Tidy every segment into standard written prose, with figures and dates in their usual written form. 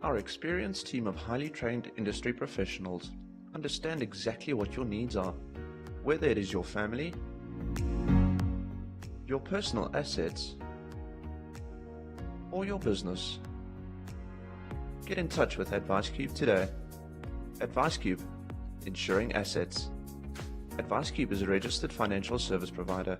Our experienced team of highly trained industry professionals understand exactly what your needs are, whether it is your family, your personal assets, or your business. Get in touch with AdviceCube today. AdviceCube, insuring assets. AdviceCube is a registered financial service provider.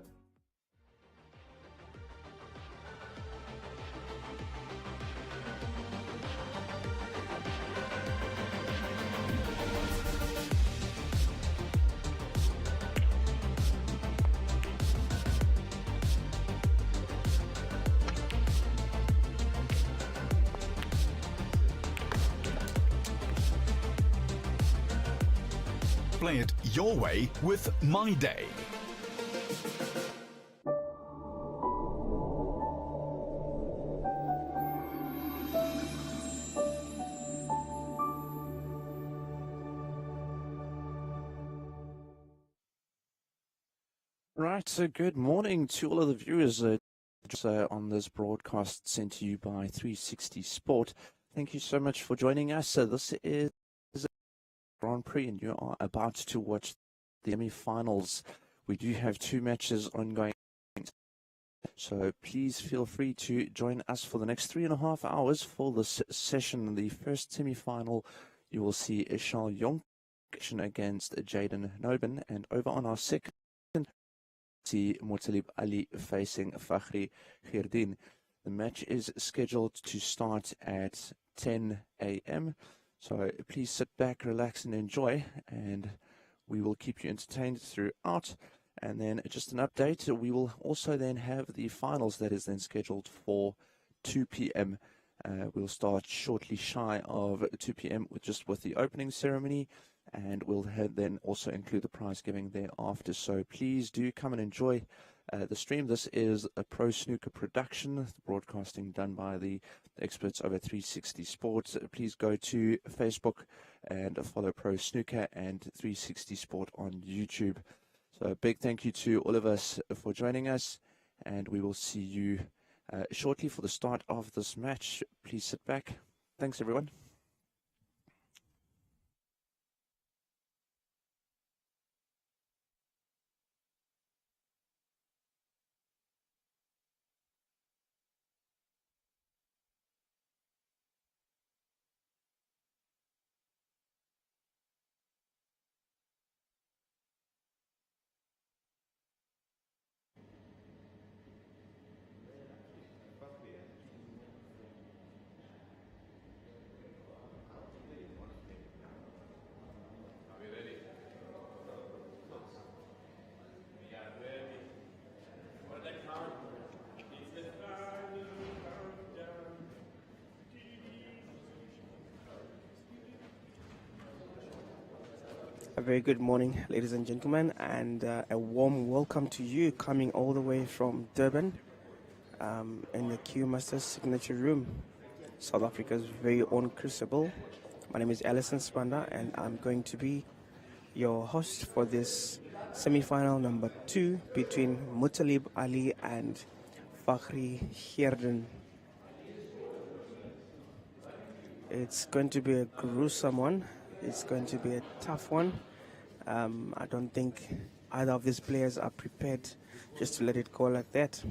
Play it your way with My Day. Right, so good morning to all of the viewers on this broadcast sent to you by 360 Sport. Thank you so much for joining us. This is Grand Prix, and you are about to watch the semi-finals. We do have two matches ongoing, so please feel free to join us for the next 3.5 hours for this session. The first semi-final, you will see Ishal Yonk against Jaden Nobin, and over on our second, see Muttalib Ali facing Fakhri Khirdin. The match is scheduled to start at 10 a.m. So please sit back, relax, and enjoy, and we will keep you entertained throughout. And then just an update, we will also then have the finals that is then scheduled for 2 p.m. We'll start shortly shy of 2 p.m. with the opening ceremony, and we'll then also include the prize giving thereafter. So please do come and enjoy the stream. This is a Pro Snooker production, broadcasting done by the experts over 360 Sports. Please go to Facebook and follow Pro Snooker and 360 Sport on YouTube. So a big thank you to all of us for joining us, and we will see you shortly for the start of this match. Please sit back. Thanks, everyone. A very good morning, ladies and gentlemen, and a warm welcome to you coming all the way from Durban in the Q Masters Signature Room, South Africa's very own crucible. My name is Alison Spanda, and I'm going to be your host for this semi-final number 2 between Muttalib Ali and Fakhri Khirdin. It's going to be a gruesome one. It's going to be a tough one. I don't think either of these players are prepared just to let it go like that.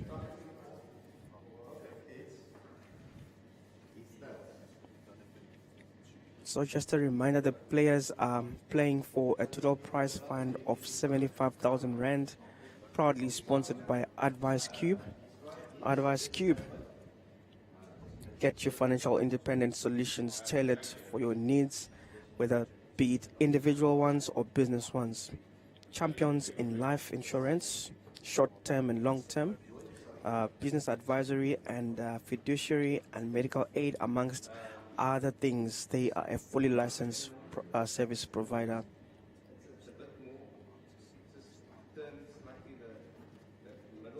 So just a reminder, the players are playing for a total prize fund of 75,000 Rand, proudly sponsored by AdviceCube. AdviceCube, get your financial independence solutions tailored for your needs, whether be it individual ones or business ones. Champions in life insurance, short-term and long-term, business advisory and fiduciary and medical aid, amongst other things. They are a fully licensed service provider.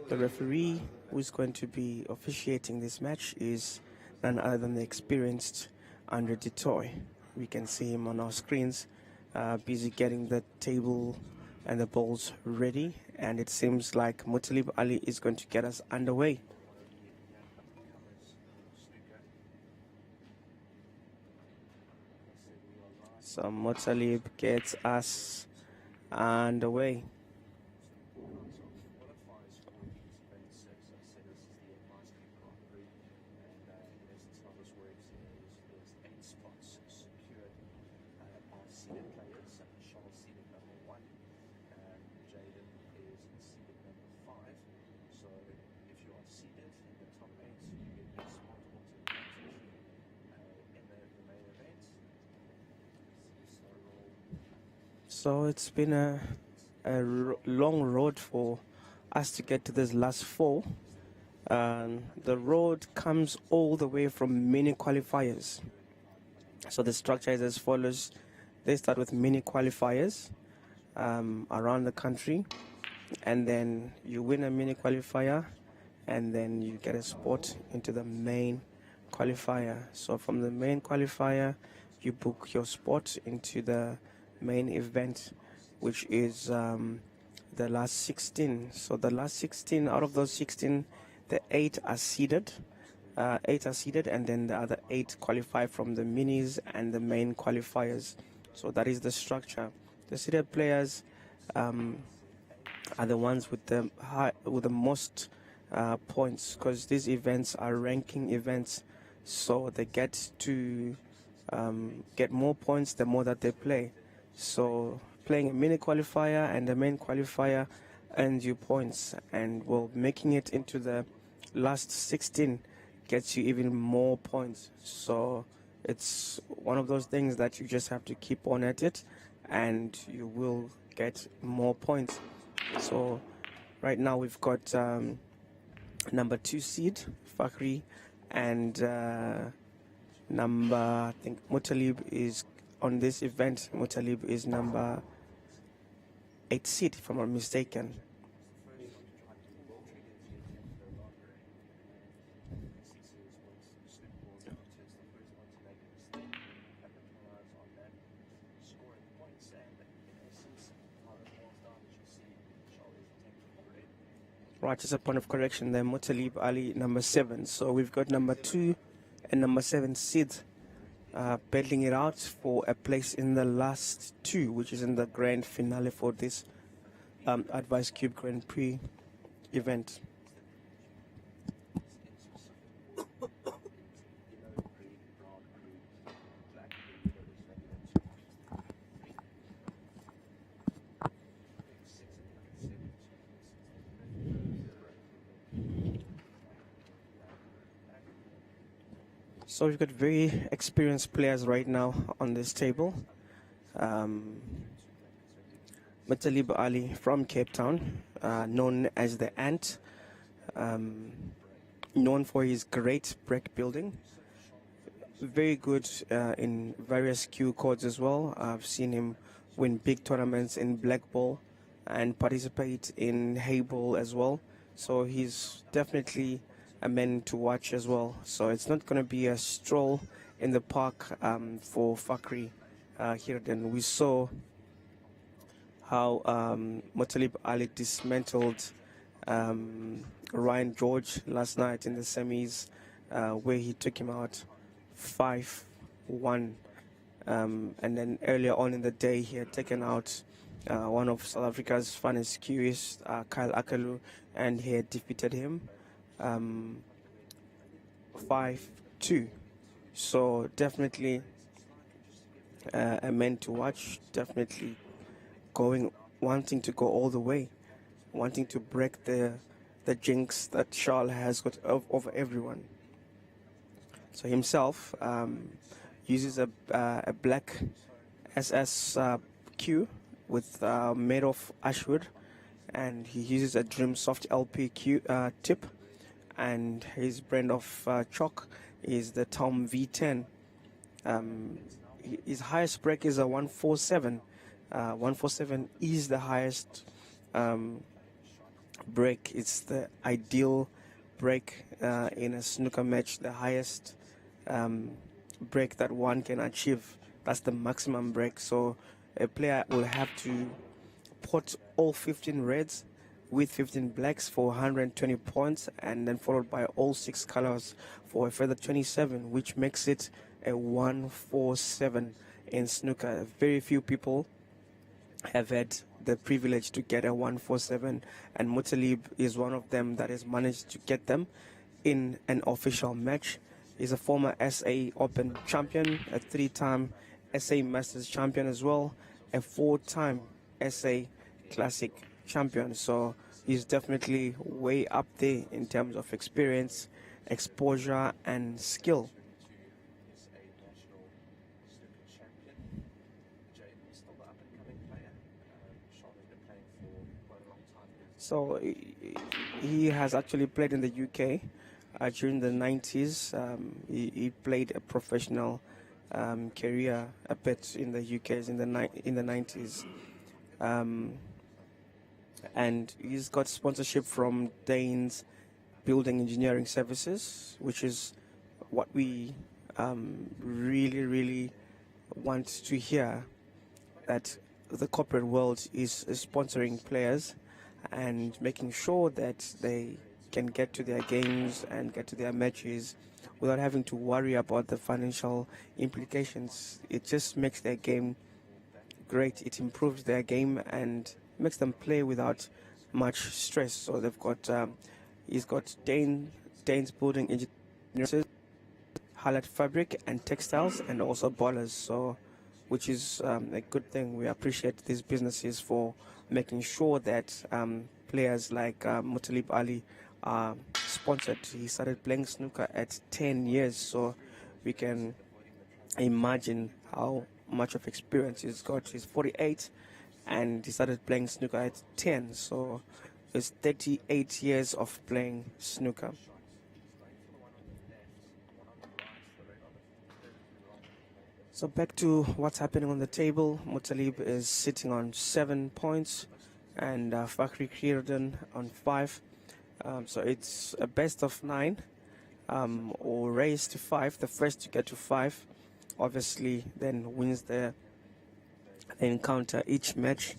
The referee who is going to be officiating this match is none other than the experienced Andre du Toit. We can see him on our screens, busy getting the table and the balls ready, and it seems like Muttalib Ali is going to get us underway. So Motalib gets us underway. So it's been a long road for us to get to this last four. The road comes all the way from mini qualifiers. So the structure is as follows. They start with mini qualifiers around the country, and then you win a mini qualifier, and then you get a spot into the main qualifier. So from the main qualifier, you book your spot into the main event, which is the last 16. So the last 16, out of those 16, the 8 are seeded. 8 are seeded, and then the other 8 qualify from the minis and the main qualifiers. So that is the structure. The seeded players are the ones with the most points, because these events are ranking events. So they get to get more points the more that they play. So playing a mini qualifier and the main qualifier earns you points, and making it into the last 16 gets you even more points. So it's one of those things that you just have to keep on at it, and you will get more points. So right now we've got number 2 seed Fakhri, and I think Motalib is on this event. Motalib is number 8 seed, if I'm not mistaken. Right, just a point of correction there. Motalib Ali, number 7. So we've got number 2 and number 7 seed battling it out for a place in the last 2, which is in the grand finale for this Advice Cube Grand Prix event. So we've got very experienced players right now on this table. Motalib Ali from Cape Town, known as the Ant, known for his great break building. Very good in various Q codes as well. I've seen him win big tournaments in Black Ball and participate in Hay Ball as well. So he's definitely a man to watch as well. So it's not going to be a stroll in the park for Fakhri here. Then we saw how Motalib Ali dismantled Ryan George last night in the semis, where he took him out 5-1. And then earlier on in the day, he had taken out one of South Africa's finest QS, Kyle Akalu, and he had defeated him 5-2. So definitely a man to watch, definitely wanting to go all the way, wanting to break the jinx that Charles has got over everyone. So himself uses a black SSQ with made of ashwood, and he uses a Dream Soft LPQ tip, and his brand of chalk is the Tom V10. His highest break is a 147. 147 is the highest break. It's the ideal break in a snooker match, the highest break that one can achieve. That's the maximum break. So a player will have to pot all 15 reds with 15 blacks for 120 points, and then followed by all 6 colors for a further 27, which makes it a 147. in snooker. Very few people have had the privilege to get a 147, and Mutalib is one of them that has managed to get them in an official match. He's a former SA Open champion, a 3-time SA Masters champion as well, a 4-time SA Classic champion. So he's definitely way up there in terms of experience, exposure, and skill. So he has actually played in the UK during the 90s. He played a professional career a bit in the UK in the 90s. And he's got sponsorship from Danes Building Engineering Services, which is what we really want to hear, that the corporate world is sponsoring players and making sure that they can get to their games and get to their matches without having to worry about the financial implications. It just makes their game great. It improves their game and makes them play without much stress. So they've got, he's got Danes Building Engineers, Highlight Fabric and Textiles, and also Ballers. So, which is a good thing. We appreciate these businesses for making sure that players like Mutalib Ali are sponsored. He started playing snooker at 10 years, so we can imagine how much of experience he's got. He's 48 and he started playing snooker at 10, so it's 38 years of playing snooker. So back to what's happening on the table. Mutalib is sitting on 7 points and Fakhri Kriordan on 5. So it's a best of 9 or race to 5. The first to get to 5 obviously then wins the encounter. Each match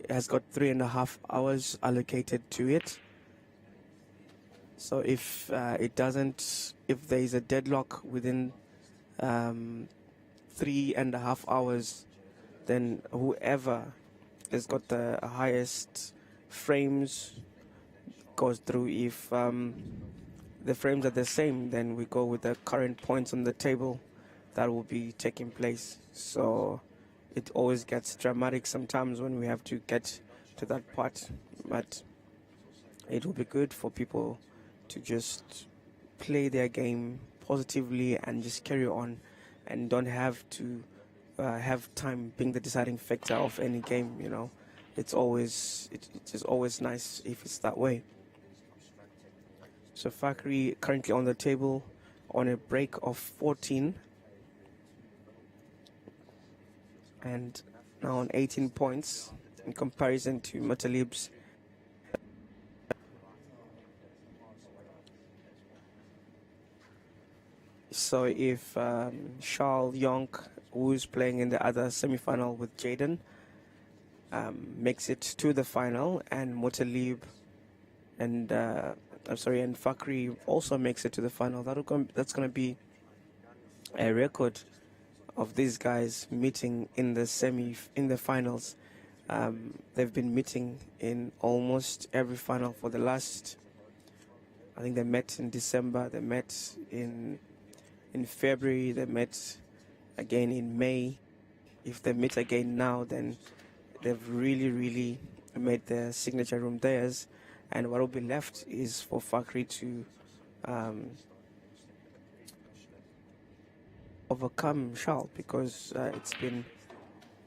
has got 3.5 hours allocated to it. So if if there is a deadlock within 3.5 hours, then whoever has got the highest frames goes through. If the frames are the same, then we go with the current points on the table that will be taking place. So it always gets dramatic sometimes when we have to get to that part, but it will be good for people to just play their game positively and just carry on, and don't have to have time being the deciding factor of any game. You know, it's always it is always nice if it's that way. So Fakhri currently on the table on a break of 14 and now on 18 points in comparison to Mutalib's. So if Charles Young, who's playing in the other semi-final with Jaden, makes it to the final, and Mutalib and and Fakhri also makes it to the final, that's going to be a record of these guys meeting in the finals. They've been meeting in almost every final for the last, I think they met in December, they met in February, they met again in May. If they meet again now, then they've really made their signature room theirs, and what will be left is for Fakhri to overcome Charles, because it's been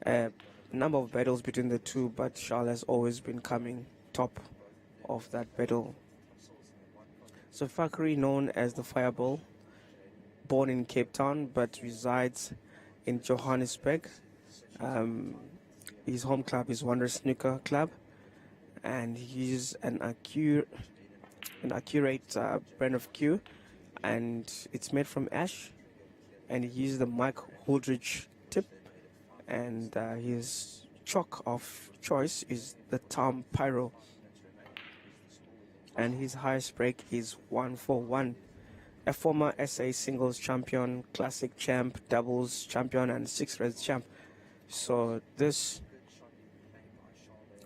a number of battles between the two, but Charles has always been coming top of that battle. So Fakhri, known as the Fireball, born in Cape Town but resides in Johannesburg. His home club is Wanderers Snooker Club, and he's an accurate brand of cue, and it's made from ash, and he uses the Mike Holdridge tip, and his chalk of choice is the Tom Pyro, and his highest break is 141. a former SA singles champion, classic champ, doubles champion, and six reds champ. So this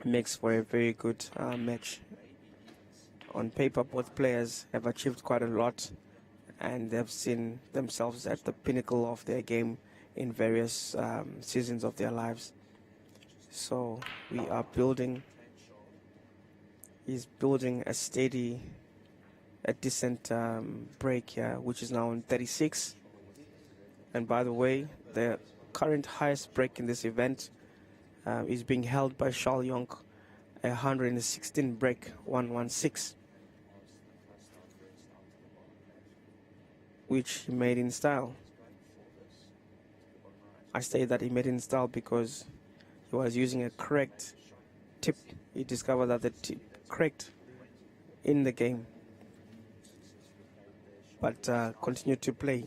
makes for a very good match. On paper, both players have achieved quite a lot, and they've seen themselves at the pinnacle of their game in various seasons of their lives. So we are building, he's building a decent break here, which is now on 36. And by the way, the current highest break in this event is being held by Charles Young, 116 break, 116, which he made in style. I say that he made in style because he was using a correct tip. He discovered that the tip correct in the game, but continued to play.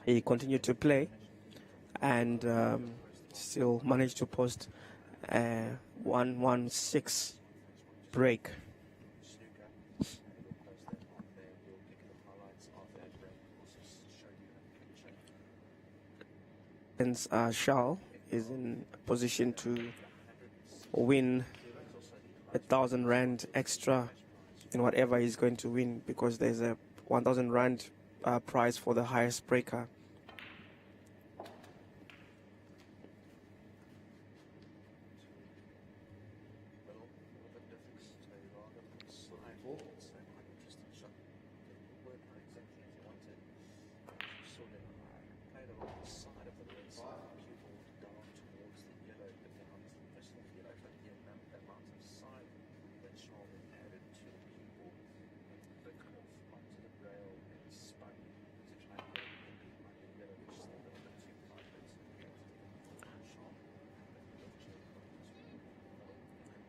He continued to play and still managed to post a 116 break. Hence, Charles is in a position to win 1,000 rand extra in whatever he's going to win, because there's a 1,000 rand prize for the highest breaker.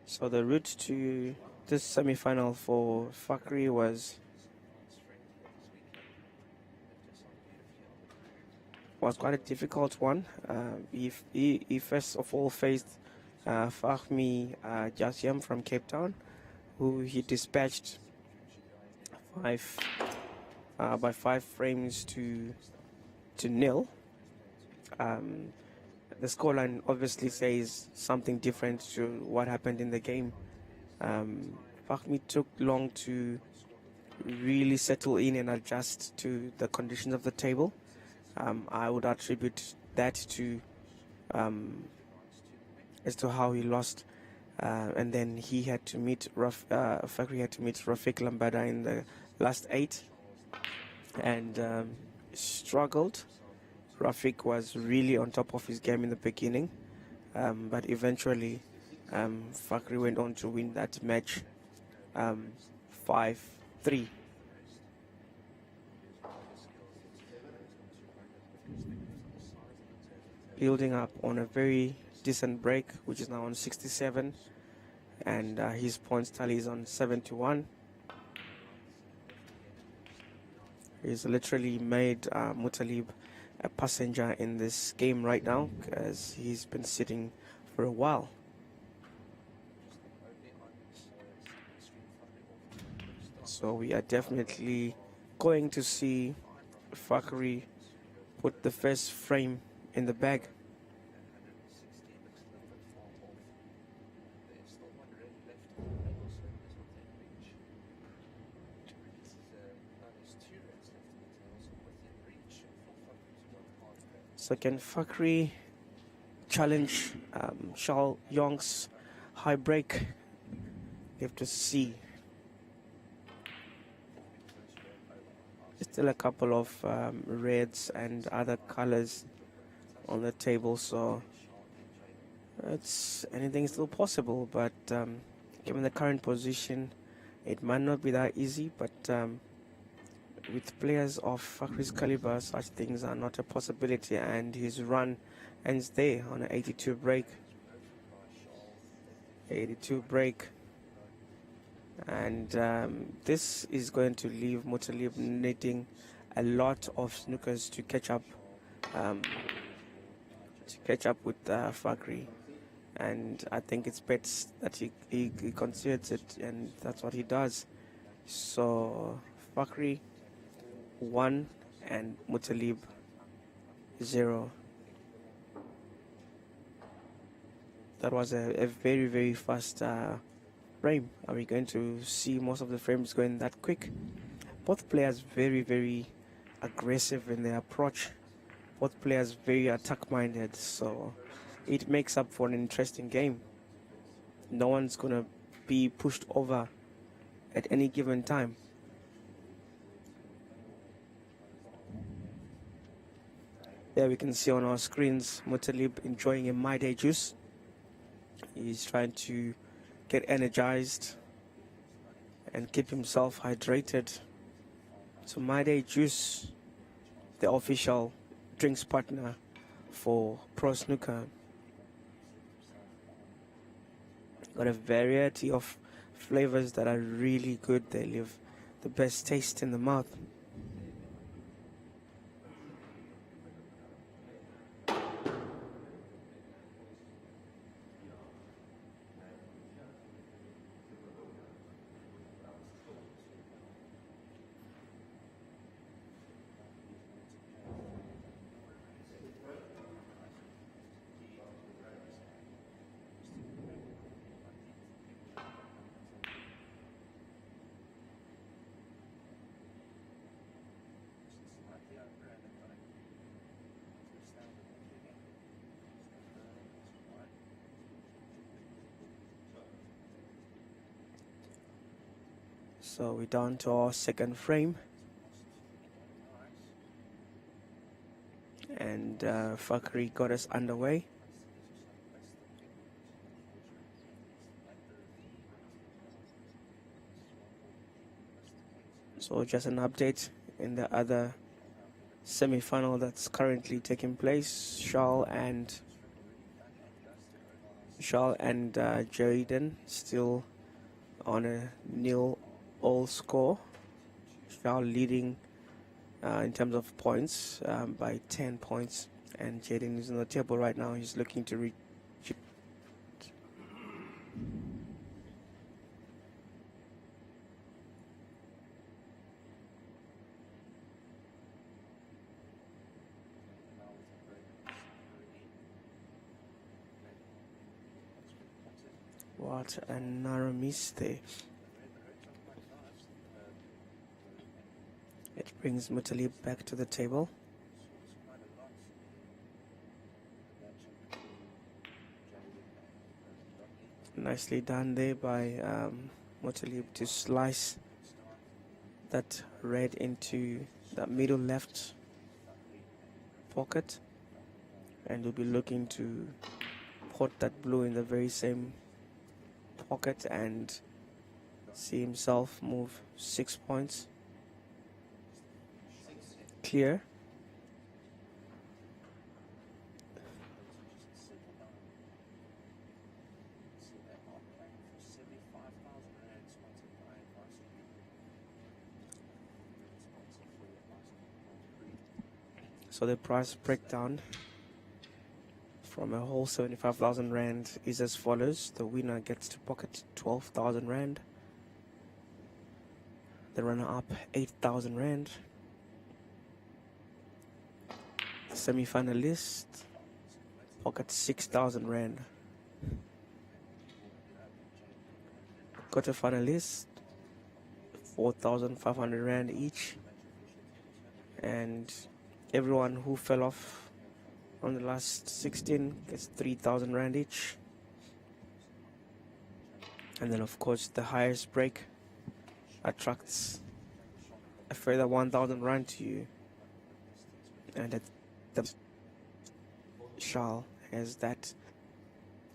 So the route to this semi-final for Fakhri was quite a difficult one. He first of all faced Fahmi Jasyam from Cape Town, who he dispatched by 5 frames to nil. The scoreline obviously says something different to what happened in the game. Fahmi took long to really settle in and adjust to the conditions of the table. I would attribute that to as to how he lost, and then he had to meet Fakhri had to meet Rafiq Lambada in the last 8, and struggled. Rafiq was really on top of his game in the beginning, but eventually Fakhri went on to win that match 5-3. Building up on a very decent break, which is now on 67, and his points tally is on 71. He's literally made Muttalib a passenger in this game right now, because he's been sitting for a while. So we are definitely going to see Fakhri put the first frame in the bag. So can Fakhri challenge Charles Young's high break? You have to see. Still a couple of reds and other colors on the table, so anything is still possible, but given the current position, it might not be that easy. But with players of Fakhri's caliber, such things are not a possibility, and his run ends there on an 82 break. 82 break. And this is going to leave Muttalib needing a lot of snookers to catch up with Fakhri. and I think it's best that he concedes it, and that's what he does. So Fakhri 1 and Mutalib 0. That was a very, very fast frame. Are we going to see most of the frames going that quick? Both players very, very aggressive in their approach. Both players very attack-minded, so it makes up for an interesting game. No one's going to be pushed over at any given time. There we can see on our screens Mutalib enjoying a My Day juice. He's trying to get energized and keep himself hydrated. So My Day juice, the official drinks partner for Pro Snooker. Got a variety of flavors that are really good. They leave the best taste in the mouth. So we're down to our second frame. And Fakhri got us underway. So just an update in the other semi-final that's currently taking place. Charles and Jaden still on a 0-all score. Charles leading in terms of points by 10 points, and Jaden is on the table right now. He's looking to reach. What a narrow miss there. It brings Mutalib back to the table. Nicely done there by Mutalib to slice that red into that middle left pocket, and we'll be looking to put that blue in the very same pocket and see himself move 6 points. Clear. So the price breakdown from a whole 75,000 Rand is as follows. The winner gets to pocket 12,000 Rand. The runner-up 8,000 Rand. The semi-finalist pocket 6,000 Rand. Quarter-finalist 4,500 Rand each. And everyone who fell off on the last 16 gets 3,000 Rand each. And then of course the highest break attracts a further 1,000 Rand to you. And the Charles has that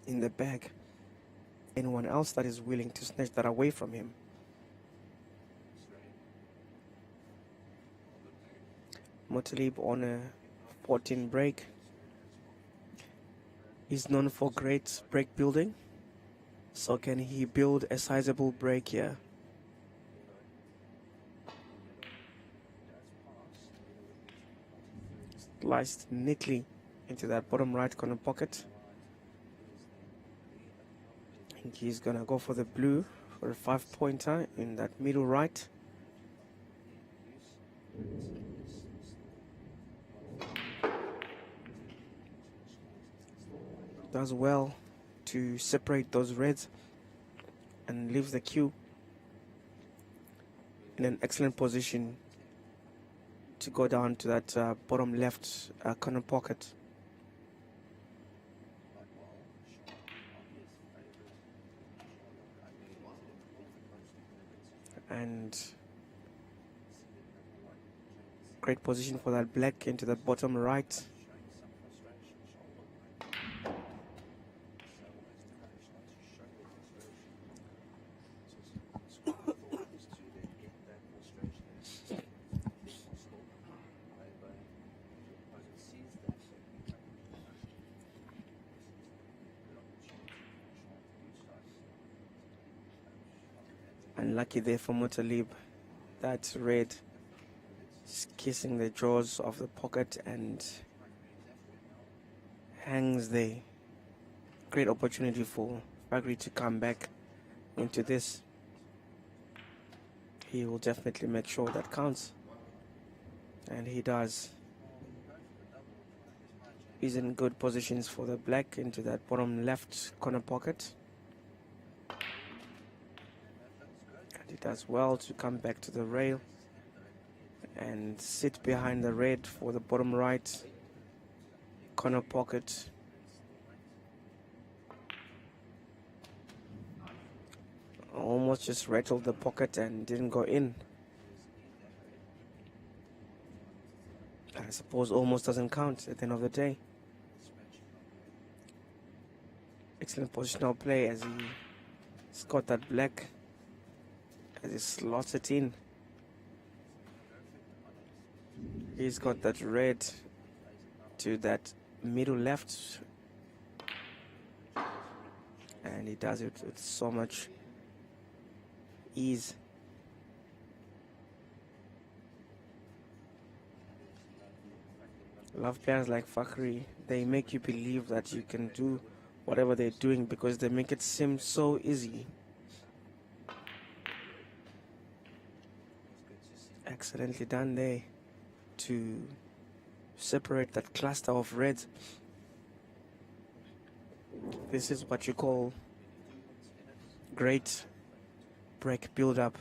in the bag. Anyone else that is willing to snatch that away from him. Mutalib on a 14 break. He's known for great break building. So can he build a sizable break here? Sliced neatly into that bottom right corner pocket. think he's going to go for the blue for a 5-pointer in that middle right. Does well to separate those reds and leaves the cue in an excellent position to go down to that bottom left corner pocket. And great position for that black into the bottom right. Unlucky there for Muttalib. That red is kissing the jaws of the pocket and hangs there. Great opportunity for Fakhri to come back into this. He will definitely make sure that counts. And he does. He's in good positions for the black into that bottom left corner pocket. He does well to come back to the rail and sit behind the red for the bottom right corner pocket. Almost just rattled the pocket and didn't go in. I suppose almost doesn't count at the end of the day. Excellent positional play as he's got that black. As he slots it in. He's got that red to that middle left. And he does it with so much ease. Love players like Fakhri. They make you believe that you can do whatever they're doing because they make it seem so easy. Excellently done there to separate that cluster of reds. This is what you call great break build-up.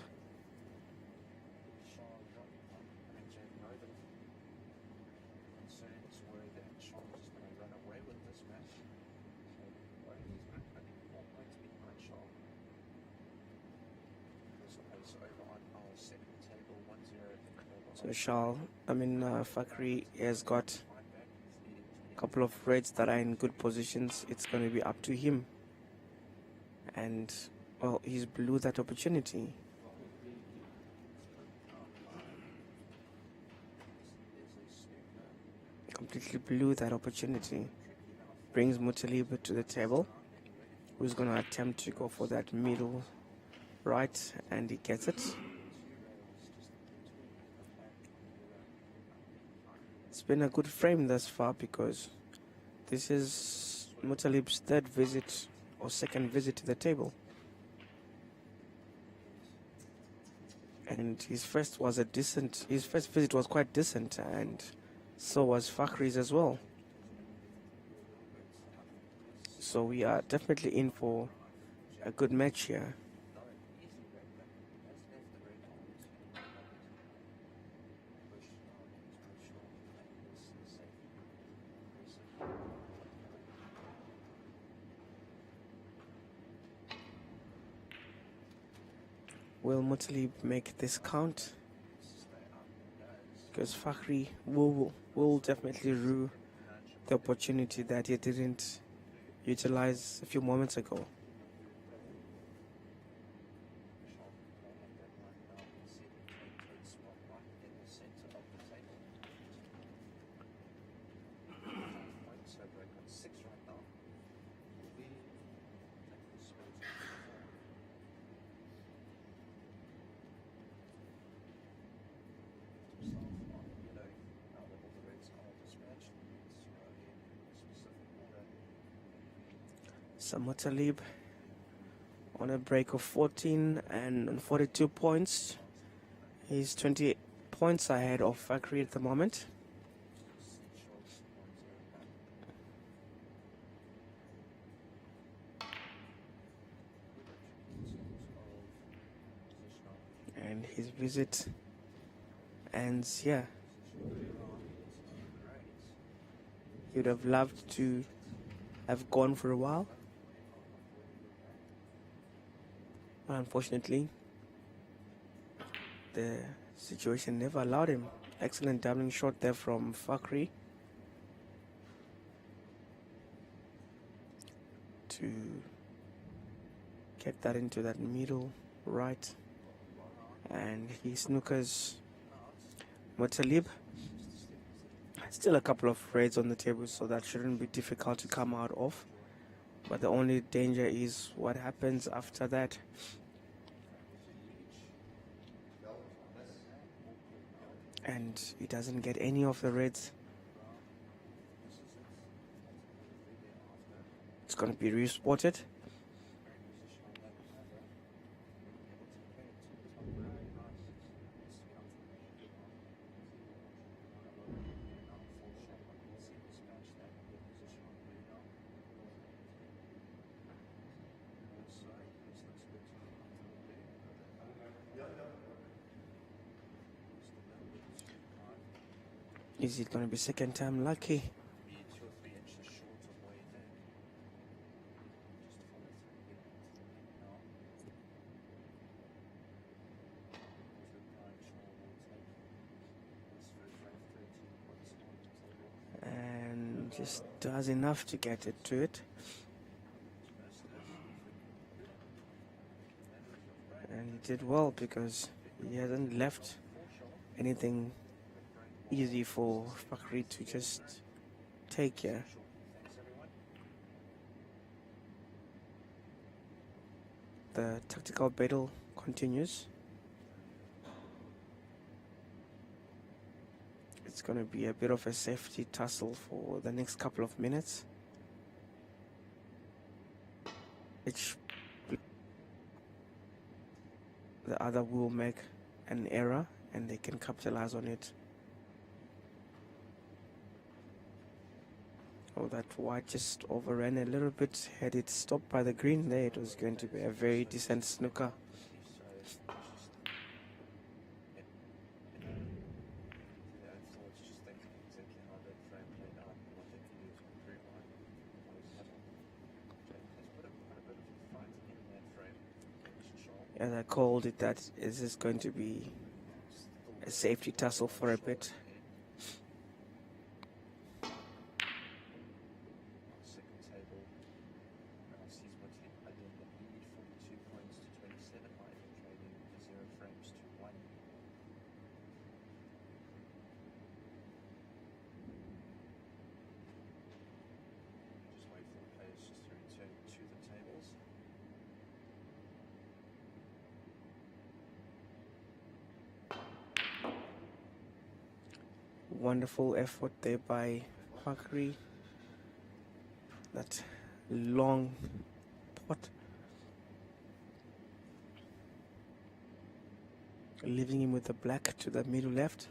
So Fakhri has got a couple of reds that are in good positions. It's going to be up to him. And, well, he's blew that opportunity. Completely blew that opportunity. Brings Muttalib to the table, who's going to attempt to go for that middle right, and he gets it. It's been a good frame thus far because this is Muttalib's third visit or second visit to the table. And his first visit was quite decent, and so was Fakhri's as well. So we are definitely in for a good match here. Will Muttalib make this count? Because Fakhri will definitely rue the opportunity that he didn't utilize a few moments ago. So Muttalib on a break of 14 and 42 points. He's 20 points ahead of Fakri at the moment. And his visit ends here. He would have loved to have gone for a while. Unfortunately, the situation never allowed him. Excellent doubling shot there from Fakri to get that into that middle right, and he snookers Muttalib. Still a couple of reds on the table, so that shouldn't be difficult to come out of. But the only danger is what happens after that. And he doesn't get any of the reds. It's going to be re-spotted. Is it going to be second time lucky? And just does enough to get it to it. And he did well because he hasn't left anything easy for Fakri to just take here. The tactical battle continues. It's going to be a bit of a safety tussle for the next couple of minutes. The other will make an error and they can capitalize on it. Oh, that white just overran a little bit. Had it stopped by the green there, it was going to be a very decent snooker. As I called it, that is just going to be a safety tussle for a bit. Wonderful effort there by Fakri. That long pot, leaving him with the black to the middle left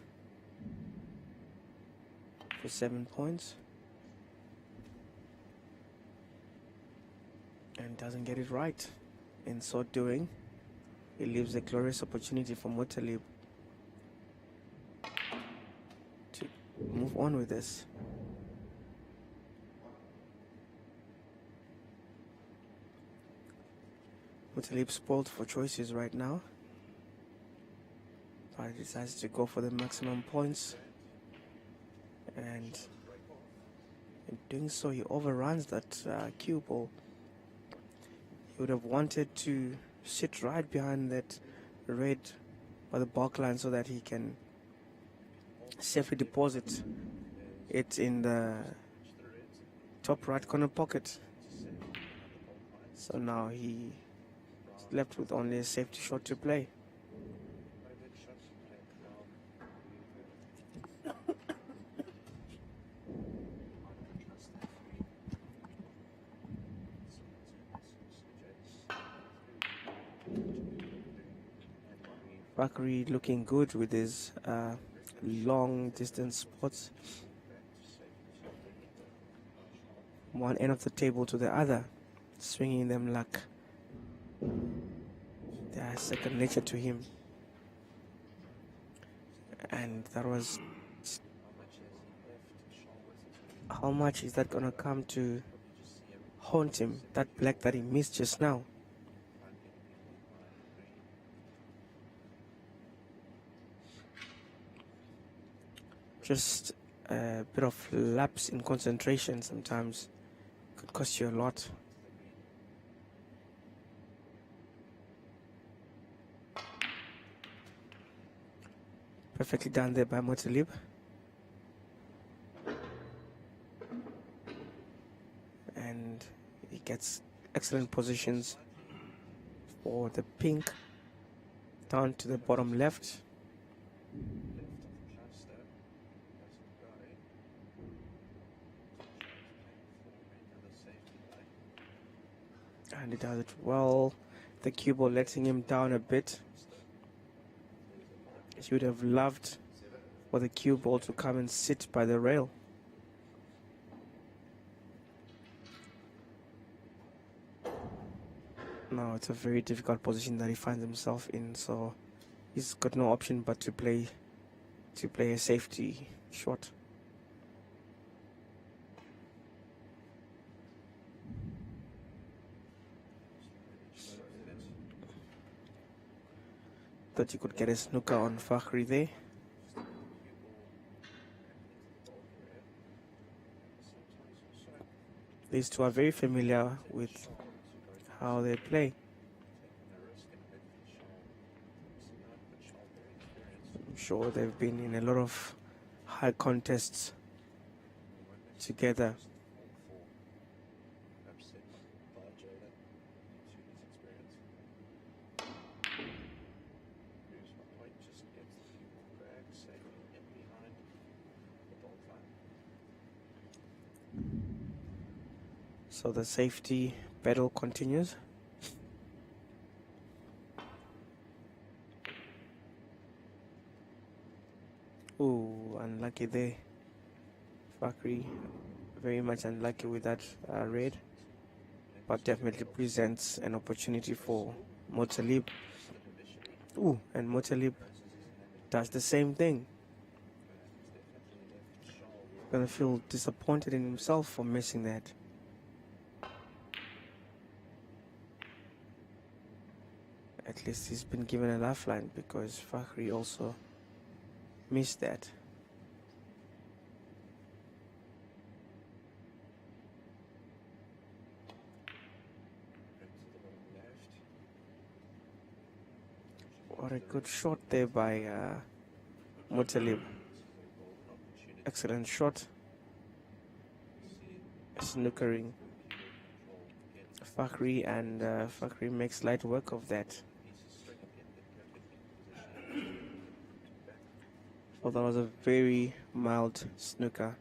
for 7 points, and doesn't get it right. In so doing, he leaves a glorious opportunity for Muttalib to move on with this. Muttalib spoiled for choices right now, but he decides to go for the maximum points, and in doing so he overruns that cue ball. He would have wanted to sit right behind that red by the back line so that he can safely deposit it in the top right corner pocket. So now he left with only a safety shot to play. Fakhri looking good with his long distance spots. One end of the table to the other, swinging them like they are second nature to him. And that was, how much is that gonna come to haunt him, that black that he missed just now? Just a bit of lapse in concentration sometimes could cost you a lot. Perfectly done there by Mothalib. And he gets excellent positions for the pink down to the bottom left. And he does it well. The cue ball letting him down a bit. He would have loved for the cue ball to come and sit by the rail. Now it's a very difficult position that he finds himself in, so he's got no option but to play a safety shot. Thought you could get a snooker on Fakhri there. These two are very familiar with how they play. I'm sure they've been in a lot of high contests together. So the safety battle continues. Ooh, unlucky there. Fakhri very much unlucky with that red, but definitely presents an opportunity for Mothalib. Ooh, and Mothalib does the same thing. Gonna feel disappointed in himself for missing that. At least he's been given a lifeline, because Fakhri also missed that. What a good shot there by Mothalib. Excellent shot. Snookering Fakhri, and Fakhri makes light work of that. Well, that was a very mild snooker.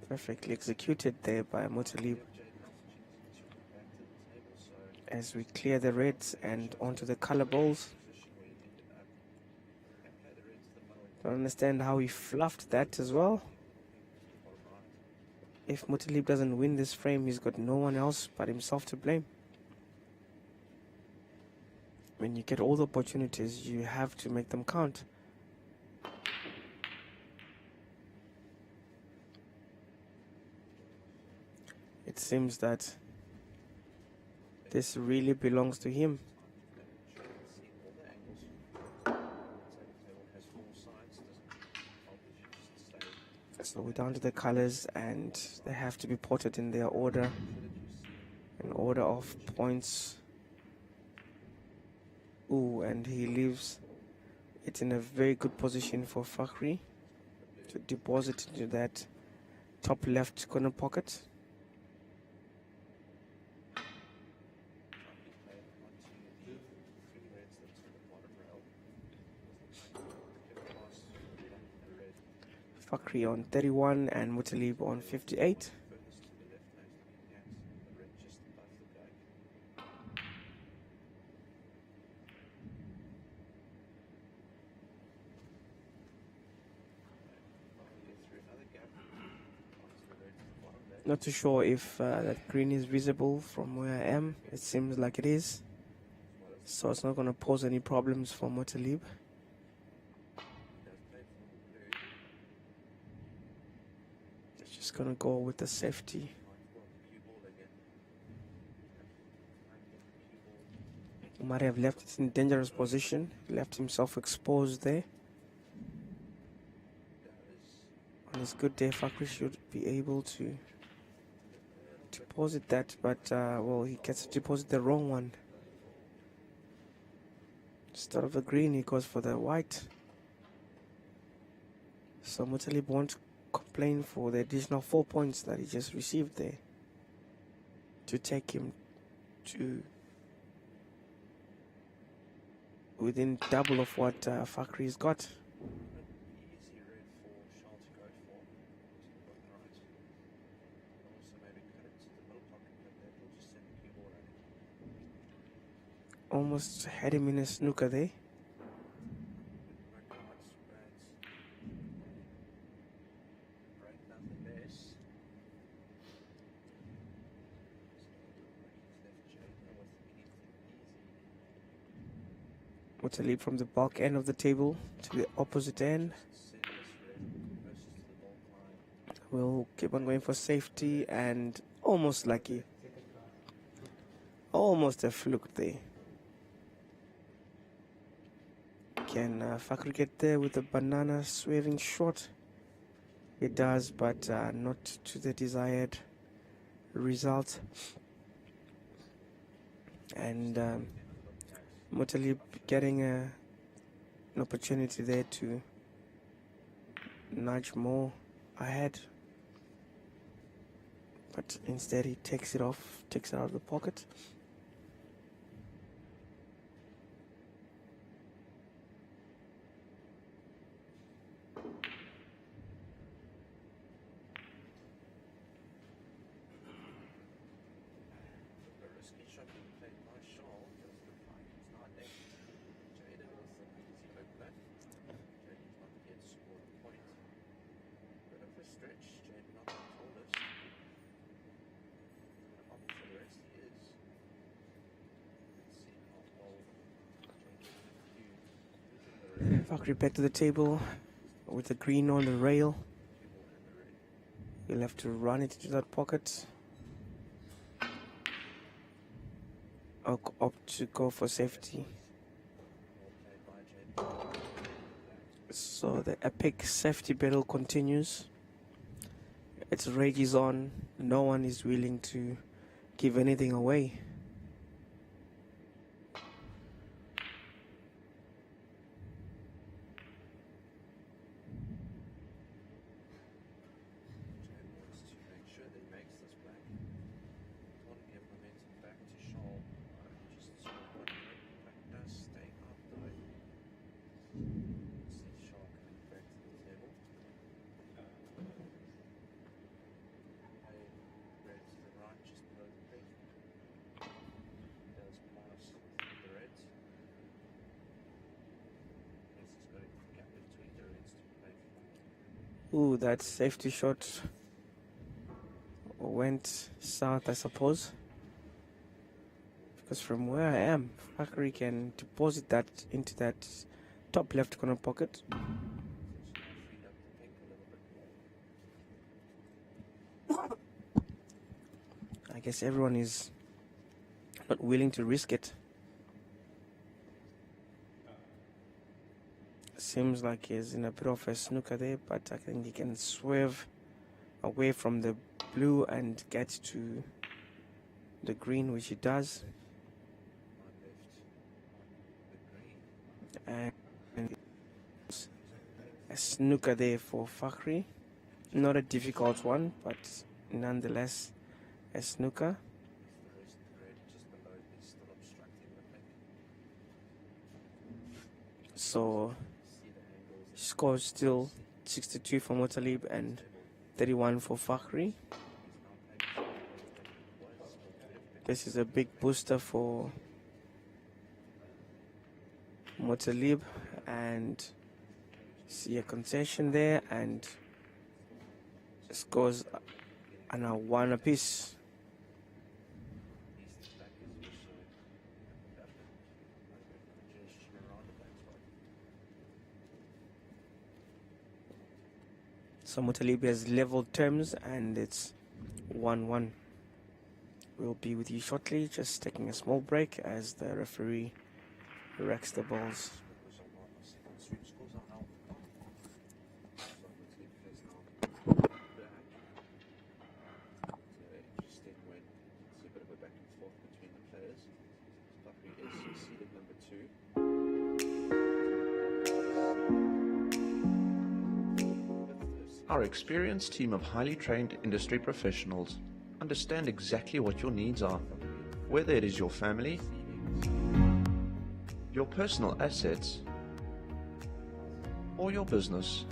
Perfectly executed there by Mothalib. As we clear the reds and onto the color balls. Don't understand how he fluffed that as well. If Mothalib doesn't win this frame, he's got no one else but himself to blame. When you get all the opportunities, you have to make them count. It seems that this really belongs to him. So we're down to the colors, and they have to be potted in their order, in order of points. Ooh, and he leaves it in a very good position for Fakhri to deposit into that top left corner pocket. Fakhri on 31 and Mutalib on 58. Not too sure if that green is visible from where I am. It seems like it is. So it's not going to pose any problems for Mutalib. It's just going to go with the safety. He might have left it in dangerous position. Left himself exposed there. On his good day, Fakhri should be able to deposit that, but well, he gets to deposit the wrong one. Instead of the green, he goes for the white. So Mutalib won't complain for the additional 4 points that he just received there to take him to within double of what Fakhri's got. Almost had him in a snooker there. Mutalib from the bulk end of the table to the opposite end. We'll keep on going for safety and almost lucky. Almost a fluke there. Can Fakhri get there with the banana swerving short? It does, but not to the desired result. And Mutalib getting an opportunity there to nudge more ahead. But instead he takes it off, takes it out of the pocket. Fakhri back to the table with the green on the rail. You'll have to run it into that pocket. Or opt to go for safety. So the epic safety battle continues. Its rage is on. No one is willing to give anything away. Ooh, that safety shot went south, I suppose. Because from where I am, Fakhri can deposit that into that top left corner pocket. I guess everyone is not willing to risk it. Seems like he's in a bit of a snooker there, but I think he can swerve away from the blue and get to the green, which he does. And a snooker there for Fakhri. Not a difficult one, but nonetheless a snooker. So score still 62 for Motalib and 31 for Fakhri. This is a big booster for Motalib, and see a concession there, and scores are now 1 apiece. So Motalib has leveled terms and it's 1-1. We'll be with you shortly, just taking a small break as the referee racks the balls. Our experienced team of highly trained industry professionals understand exactly what your needs are, whether it is your family, your personal assets, or your business.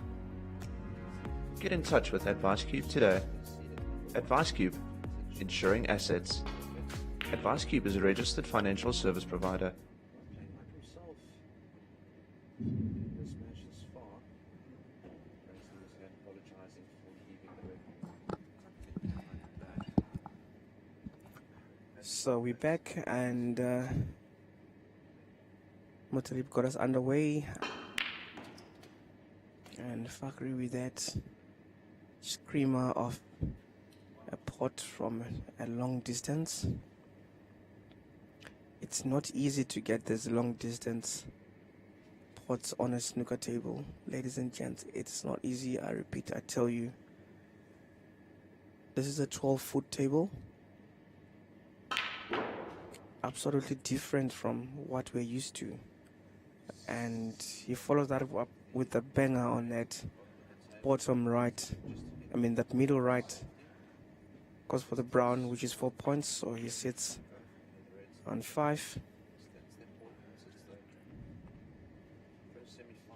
Get in touch with AdviceCube today. AdviceCube, insuring assets. AdviceCube is a registered financial service provider. So we're back, and Motalib got us underway, and Fakhri with that screamer of a pot from a long distance. It's not easy to get this long distance pots on a snooker table, ladies and gents. It's not easy. I repeat, I tell you. This is a 12-foot table. Absolutely different from what we're used to, and he follows that up with a banger on that bottom right, that middle right, goes for the brown, which is 4 points, so he sits on 5.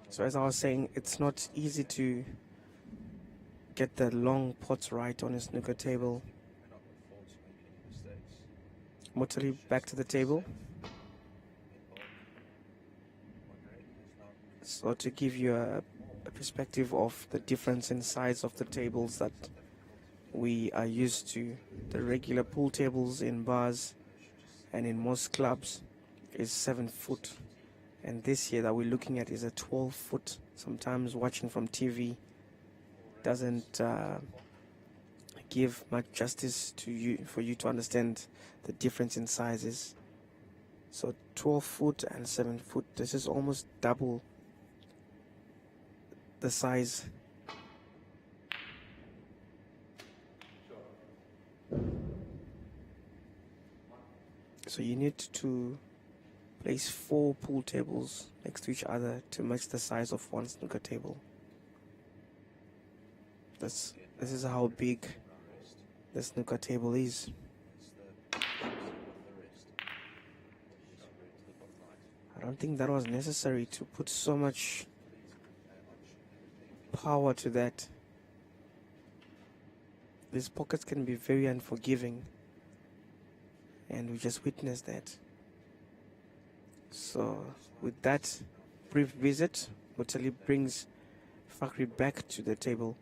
So as I was saying, it's not easy to get the long pots right on a snooker table. Motalib back to the table. So to give you a perspective of the difference in size of the tables that we are used to, the regular pool tables in bars and in most clubs is 7 foot, and this here that we're looking at is a 12 foot. Sometimes watching from TV doesn't give much justice to you for you to understand the difference in sizes. So 12 foot and 7 foot, this is almost double the size. So you need to place 4 pool tables next to each other to match the size of one snooker table. This is how big the snooker table is. I don't think that was necessary to put so much power to that. These pockets can be very unforgiving, and we just witnessed that. So with that brief visit, Motalib brings Fakhri back to the table.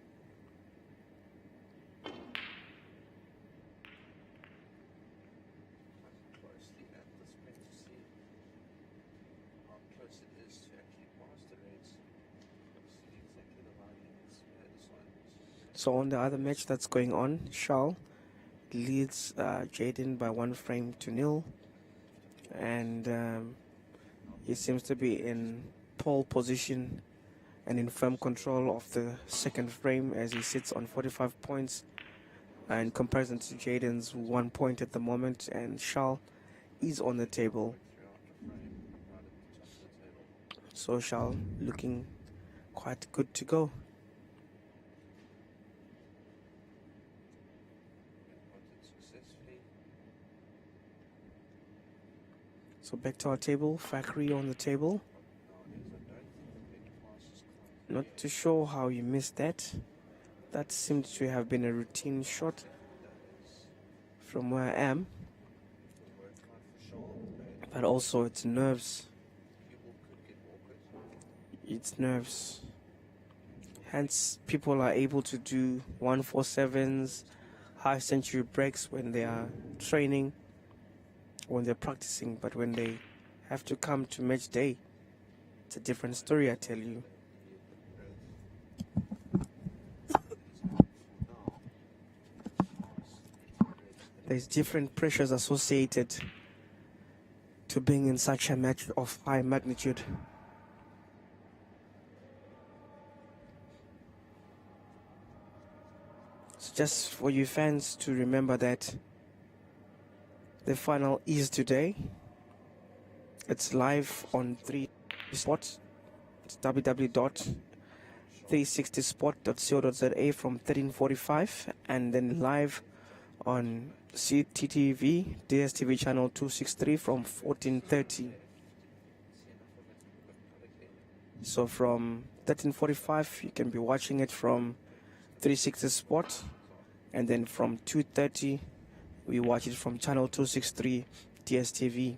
So on the other match that's going on, Charles leads Jaden by 1 frame to 0, and he seems to be in pole position and in firm control of the second frame as he sits on 45 points in comparison to Jaden's 1 point at the moment, and Charles is on the table. So Charles looking quite good to go. So back to our table, Fakhri on the table. Not too sure how you missed that. That seemed to have been a routine shot from where I am. But also it's nerves. It's nerves. Hence, people are able to do 147s, high century breaks when they are training, when they're practicing. But when they have to come to match day, it's a different story, I tell you. There's different pressures associated to being in such a match of high magnitude. So just for you fans to remember that the final is today. It's live on 360 Sport. It's www.360sport.co.za from 13:45, and then live on CTTV, DSTV channel 263 from 14:30. So from 13:45 you can be watching it from 360 Sport, and then from 2:30 we watch it from channel 263 DSTV.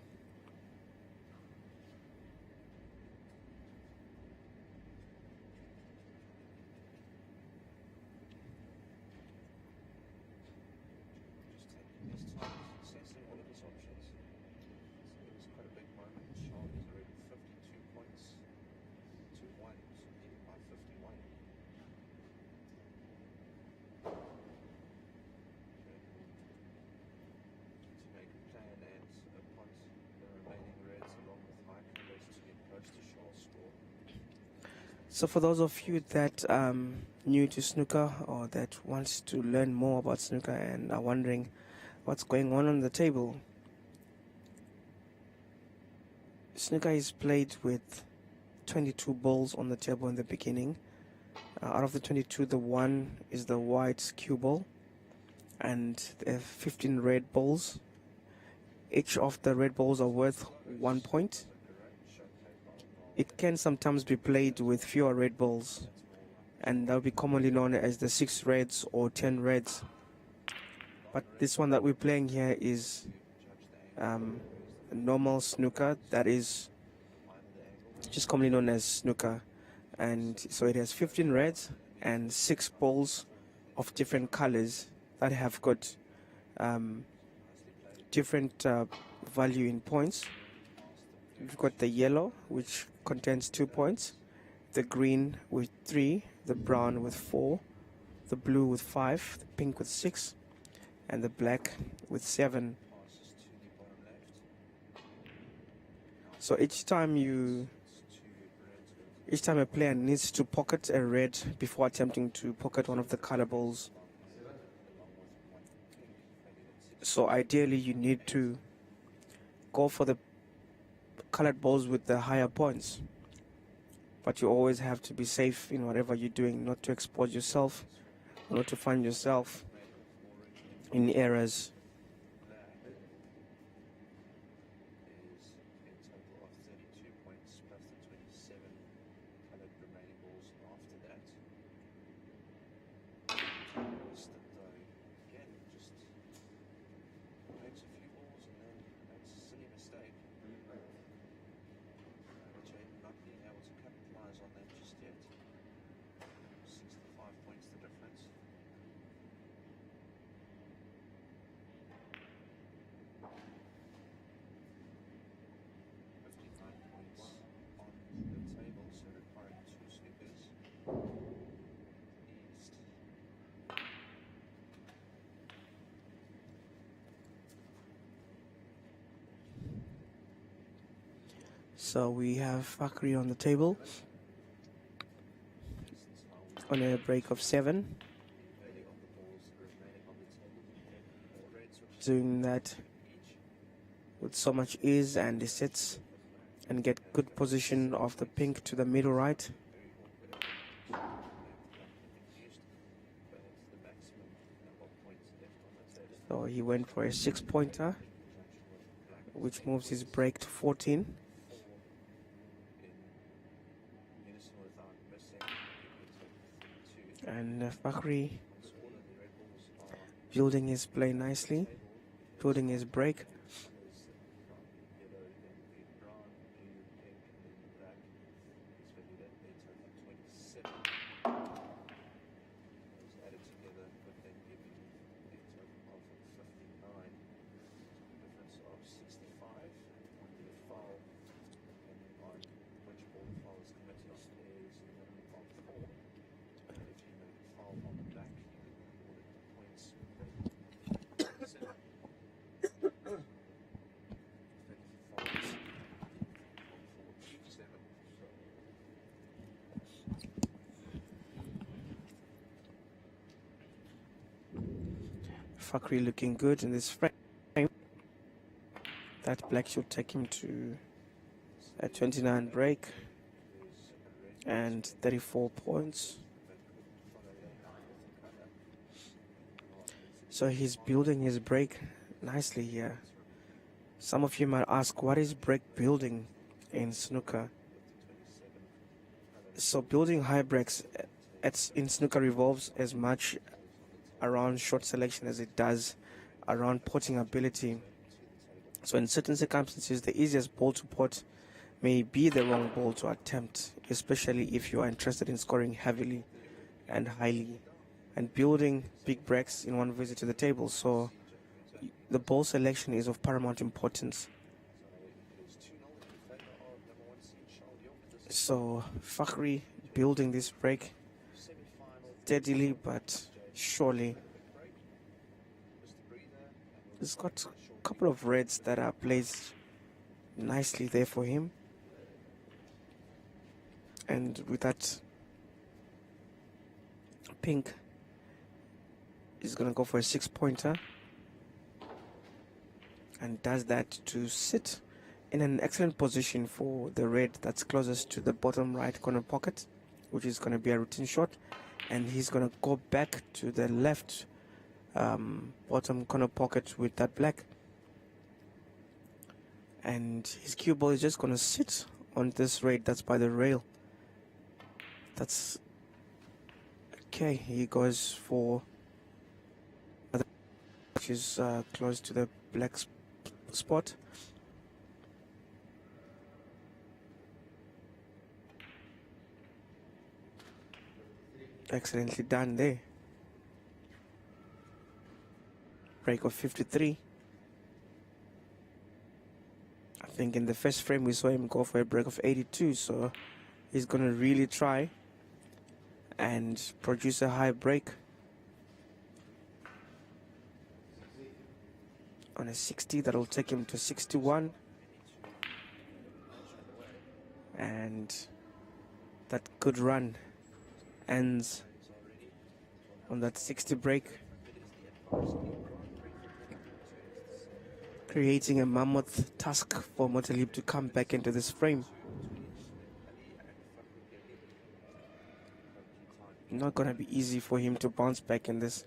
So for those of you that new to snooker or that wants to learn more about snooker and are wondering what's going on the table, snooker is played with 22 balls on the table in the beginning. Out of the 22, the one is the white cue ball, and there are 15 red balls. Each of the red balls are worth 1 point. It can sometimes be played with fewer red balls, and that will be commonly known as the 6 reds or 10 reds. But this one that we're playing here is a normal snooker, that is just commonly known as snooker. And so it has 15 reds and 6 balls of different colors that have got different value in points. We've got the yellow, which contains 2 points, the green with 3, the brown with 4, the blue with 5, the pink with 6, and the black with 7. So each time a player needs to pocket a red before attempting to pocket one of the color balls. So ideally you need to go for the colored balls with the higher points, but you always have to be safe in whatever you're doing, not to expose yourself, not to find yourself in errors. So we have Fakri on the table on a break of 7, doing that with so much ease, and he sits and get good position of the pink to the middle right. So he went for a 6-pointer, which moves his break to 14. And Fakhri building his play nicely, building his break. Fakhri looking good in this frame. That black should take him to a 29 break and 34 points. So he's building his break nicely here. Some of you might ask, what is break building in snooker? So building high breaks in snooker revolves as much around short selection as it does around potting ability. So in certain circumstances, the easiest ball to pot may be the wrong ball to attempt, especially if you are interested in scoring heavily and highly and building big breaks in one visit to the table. So the ball selection is of paramount importance. So Fakhri building this break steadily but surely. He's got a couple of reds that are placed nicely there for him. And with that pink, he's going to go for a 6-pointer. And does that to sit in an excellent position for the red that's closest to the bottom right corner pocket, which is going to be a routine shot. And he's going to go back to the left bottom corner pocket with that black. And his cue ball is just going to sit on this red that's by the rail. That's okay. He goes for which is close to the black spot. Excellently done there. Break of 53. I think in the first frame we saw him go for a break of 82, so he's going to really try and produce a high break on a 60. That'll take him to 61, and that good run ends on that 60 break, creating a mammoth task for Mothalib to come back into this frame. Not gonna be easy for him to bounce back in this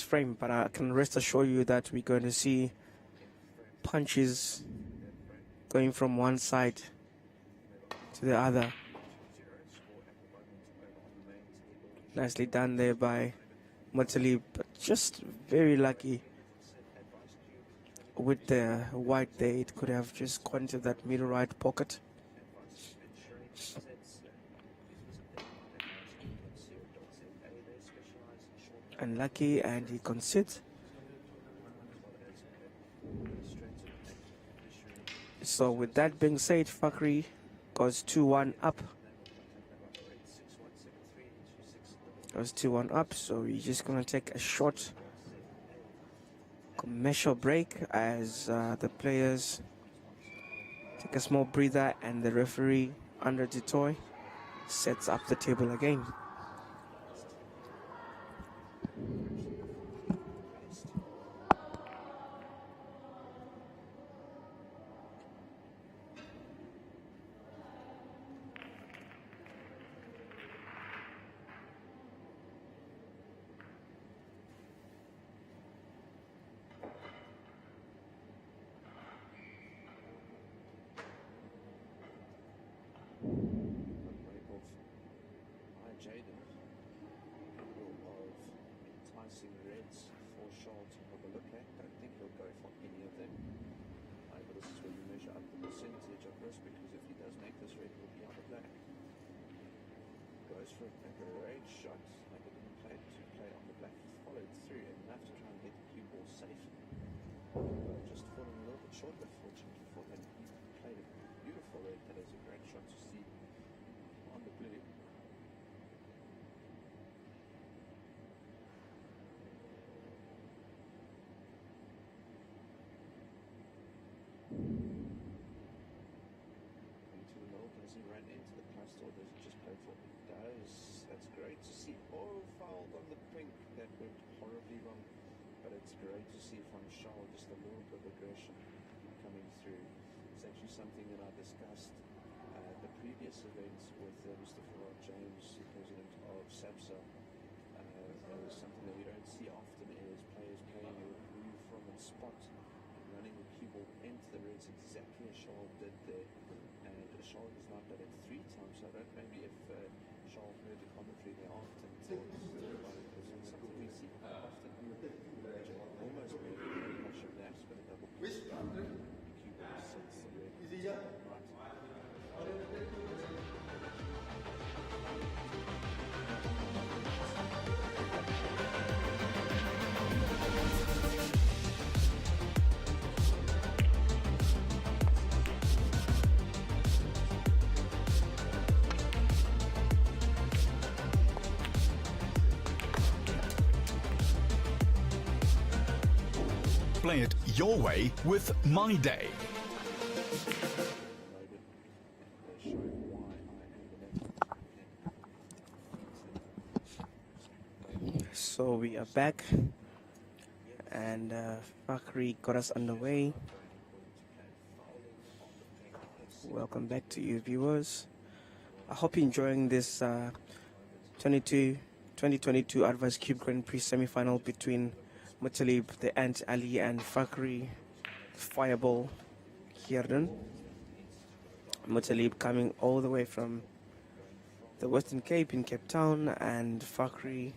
frame, but I can rest assure you that we're going to see punches going from one side to the other. Nicely done there by Mothalib, but just very lucky with the white there. It could have just gone to that middle right pocket. Unlucky, and he concedes. So with that being said, Fakhri goes 2-1 up. Goes 2-1 up, so we're just going to take a short commercial break as the players take a small breather and the referee, Andre du Toit, sets up the table again. Jaden. Charles to have a look at. I don't think he'll go for any of them. But this is where you measure up the percentage of risk, because if he does make this red, he'll be on the black. Goes for a great shot. Like it didn't play to play on the black. He followed through enough to try and get the cue ball safe. Just falling a little bit short, but fortunately for him, he played a beautiful red. That is a great shot to see on the blue. Into the middle, does he run into the cluster, or does he just play for it? He does. That's great to see. Oh, fouled on the pink. That went horribly wrong. But it's great to see from Charles just a little bit of aggression coming through. It's actually something that I discussed at the previous events with Mr. Farad James, the president of SAPSA. It was something that we don't see often, is players playing a blue from a spot and running the cue ball into the reds, exactly as Charles did there. And Charles has not done it 3 times, so I don't maybe if Charles heard the commentary there after and thought about it, because it's something we see quite often. Almost made a much of that, but a double cue ball sits the red right. Play it your way with My Day. So we are back, and Fakhri got us underway. Welcome back to you viewers. I hope you're enjoying this 2022 Advice Cube Grand Prix semi-final between Muttalib, the Ant Ali, and Fakhri Fireball Kierden. Muttalib coming all the way from the Western Cape in Cape Town, and Fakhri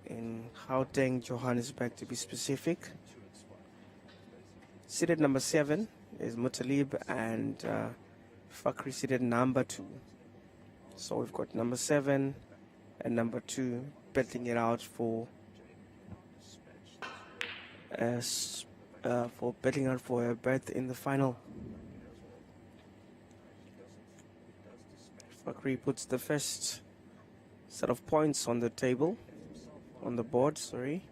in Gauteng, Johannesburg to be specific. Seated number 7 is Muttalib, and Fakhri seated number 2. So we've got number 7 and number 2 battling it out for a berth in the final. Fakhri puts the first set of points on the table, on the board, sorry.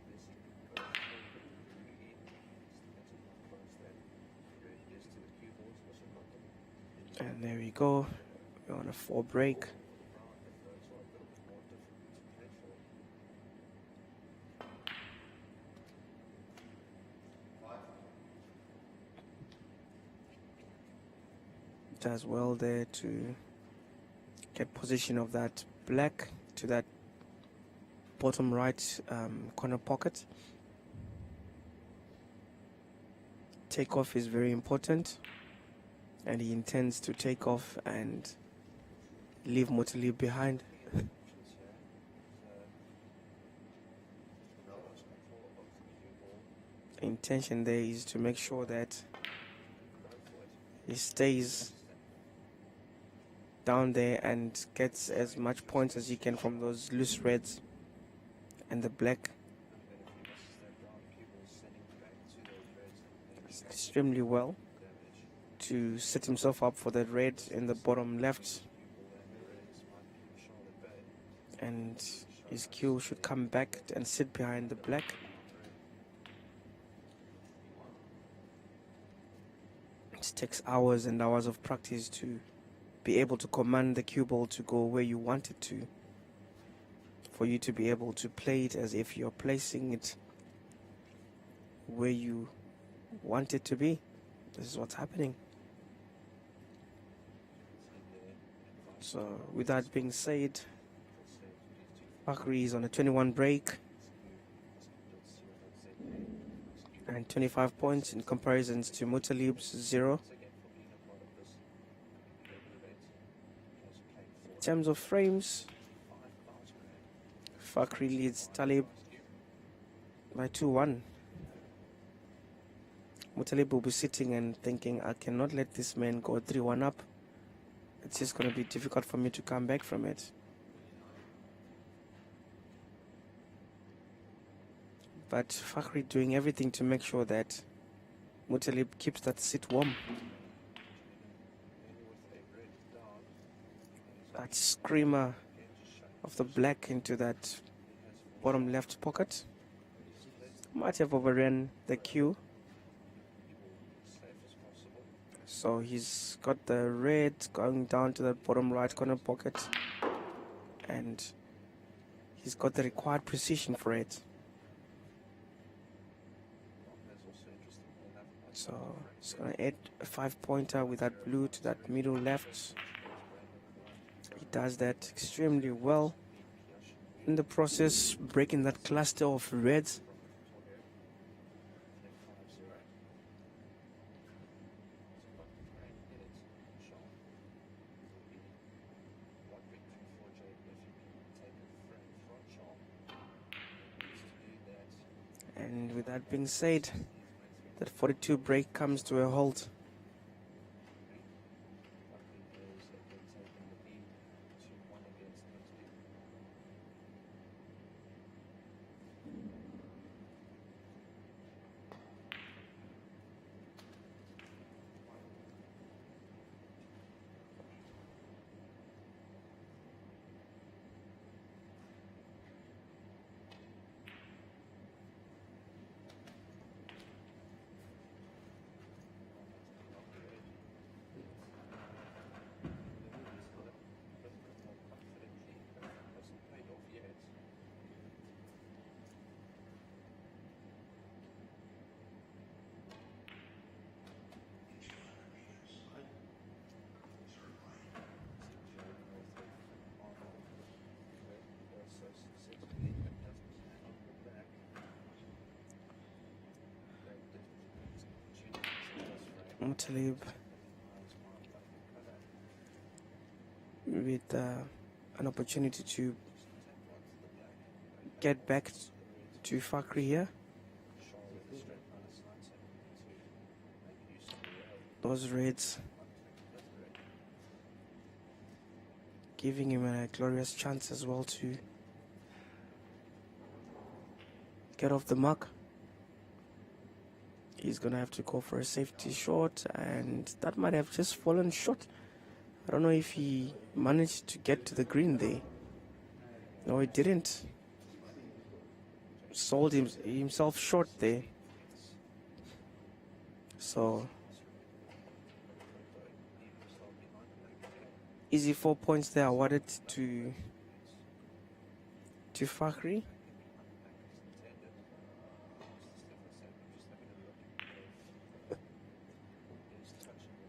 And there we go. We're on a 4 break. Does well there to get position of that black to that bottom right corner pocket. Takeoff is very important, and he intends to take off and leave Muttalib behind. Intention there is to make sure that he stays down there and gets as much points as he can from those loose reds and the black. Extremely well to set himself up for that red in the bottom left, and his cue should come back and sit behind the black. It takes hours and hours of practice to be able to command the cue ball to go where you want it to, for you to be able to play it as if you're placing it where you want it to be. This is what's happening. So with that being said, Fakhri is on a 21 break and 25 points in comparisons to Muttalib's 0. In terms of frames, Fakhri leads Talib by 2-1. Mutaleib will be sitting and thinking, I cannot let this man go 3-1 up. It's just going to be difficult for me to come back from it. But Fakhri doing everything to make sure that Mutaleib keeps that sit warm. That screamer of the black into that bottom left pocket. Might have overrun the queue. So he's got the red going down to the bottom right corner pocket. And he's got the required precision for it. So he's going to add a 5-pointer with that blue to that middle left. He does that extremely well. In the process, breaking that cluster of reds. And with that being said, that 42 break comes to a halt. Mutaleib with an opportunity to get back to Fakhri here. Those reds giving him a glorious chance as well to get off the mark. He's going to have to go for a safety shot, and that might have just fallen short. I don't know if he managed to get to the green there. No, he didn't. Sold himself short there. So, easy 4 points there awarded to Fakhri.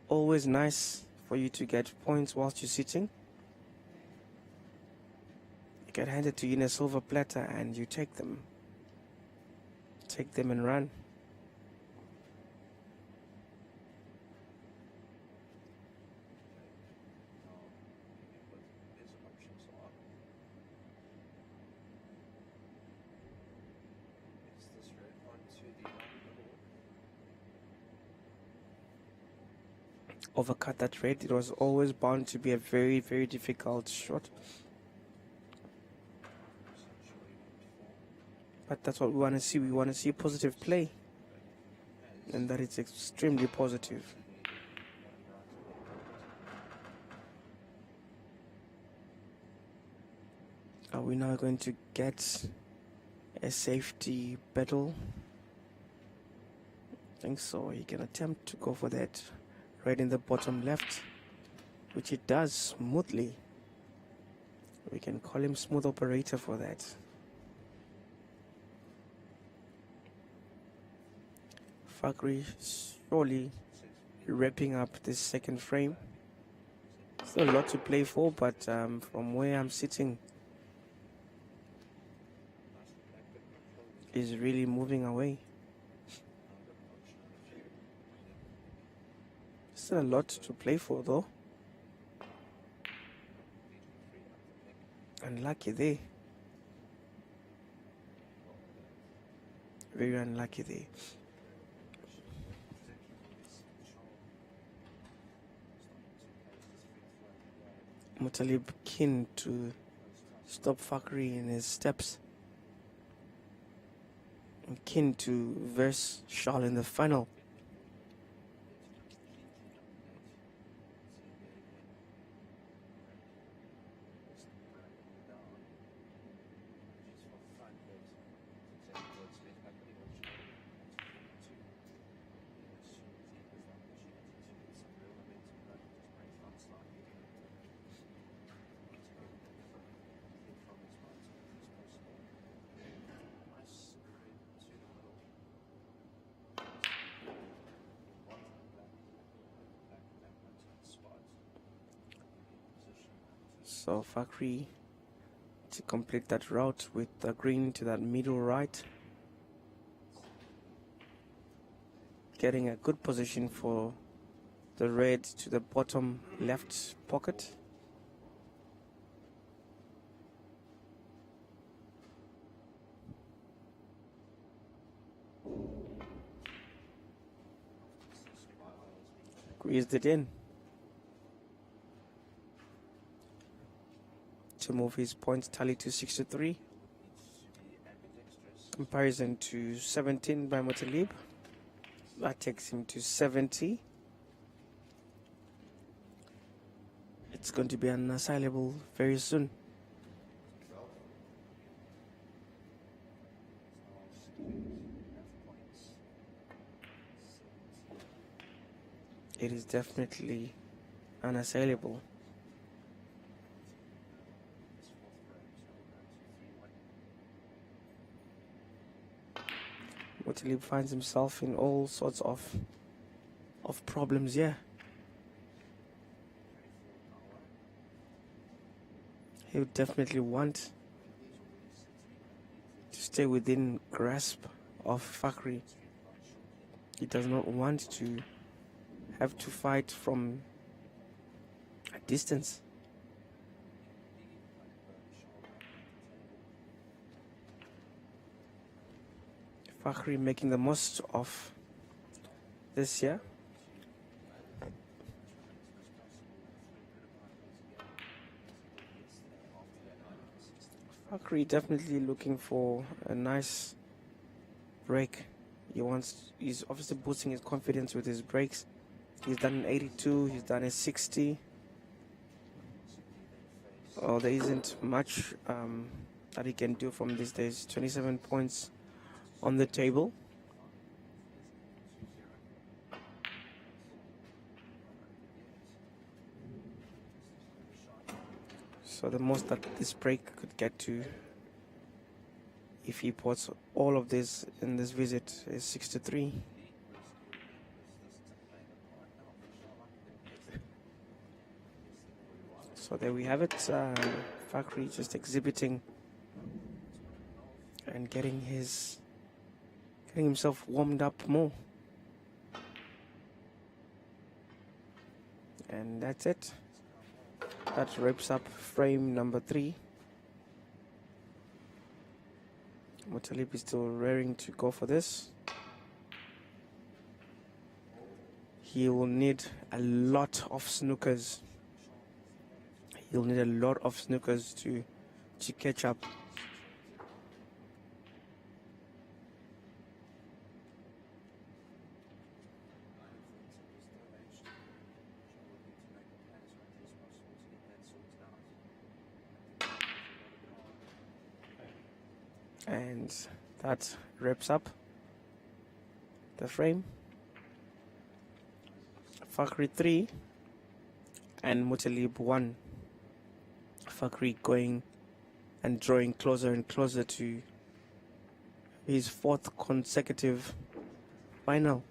Always nice for you to get points whilst you're sitting. You get handed to you in a silver platter and you take them. Take them and run. Overcut that red. It was always bound to be a very, very difficult shot. But that's what we want to see. We want to see positive play. And that is extremely positive. Are we now going to get a safety battle? I think so. He can attempt to go for that. Right in the bottom left, which it does smoothly. We can call him smooth operator for that. Fakhri slowly wrapping up this second frame. Still a lot to play for, but from where I'm sitting, is really moving away. Still a lot to play for though. Unlucky there. Very unlucky there. Muttalib keen to stop Fakhri in his steps. And keen to verse Charles in the final. So Fakhri to complete that route with the green to that middle right. Getting a good position for the red to the bottom left pocket. Squeezed it in to move his points tally to 63. Comparison to 17 by Muttalib. That takes him to 70. It's going to be unassailable very soon. It is definitely unassailable. Muttalib finds himself in all sorts of problems here. He would definitely want to stay within grasp of Fakhri. He does not want to have to fight from a distance. Fakhri making the most of this year. Fakhri definitely looking for a nice break. He's obviously boosting his confidence with his breaks. He's done an 82, he's done a 60. Oh, there isn't much that he can do from these days. 27 points on the table. So the most that this break could get to, if he puts all of this in this visit, is 63. So there we have it. Fakhri just exhibiting and getting himself warmed up more. And that's it. That wraps up frame number 3. Muttalib is still raring to go for this. He will need a lot of snookers. He'll need a lot of snookers to catch up. And that wraps up the frame. Fakhri 3 and Muttalib 1. Fakhri going and drawing closer and closer to his 4th consecutive final.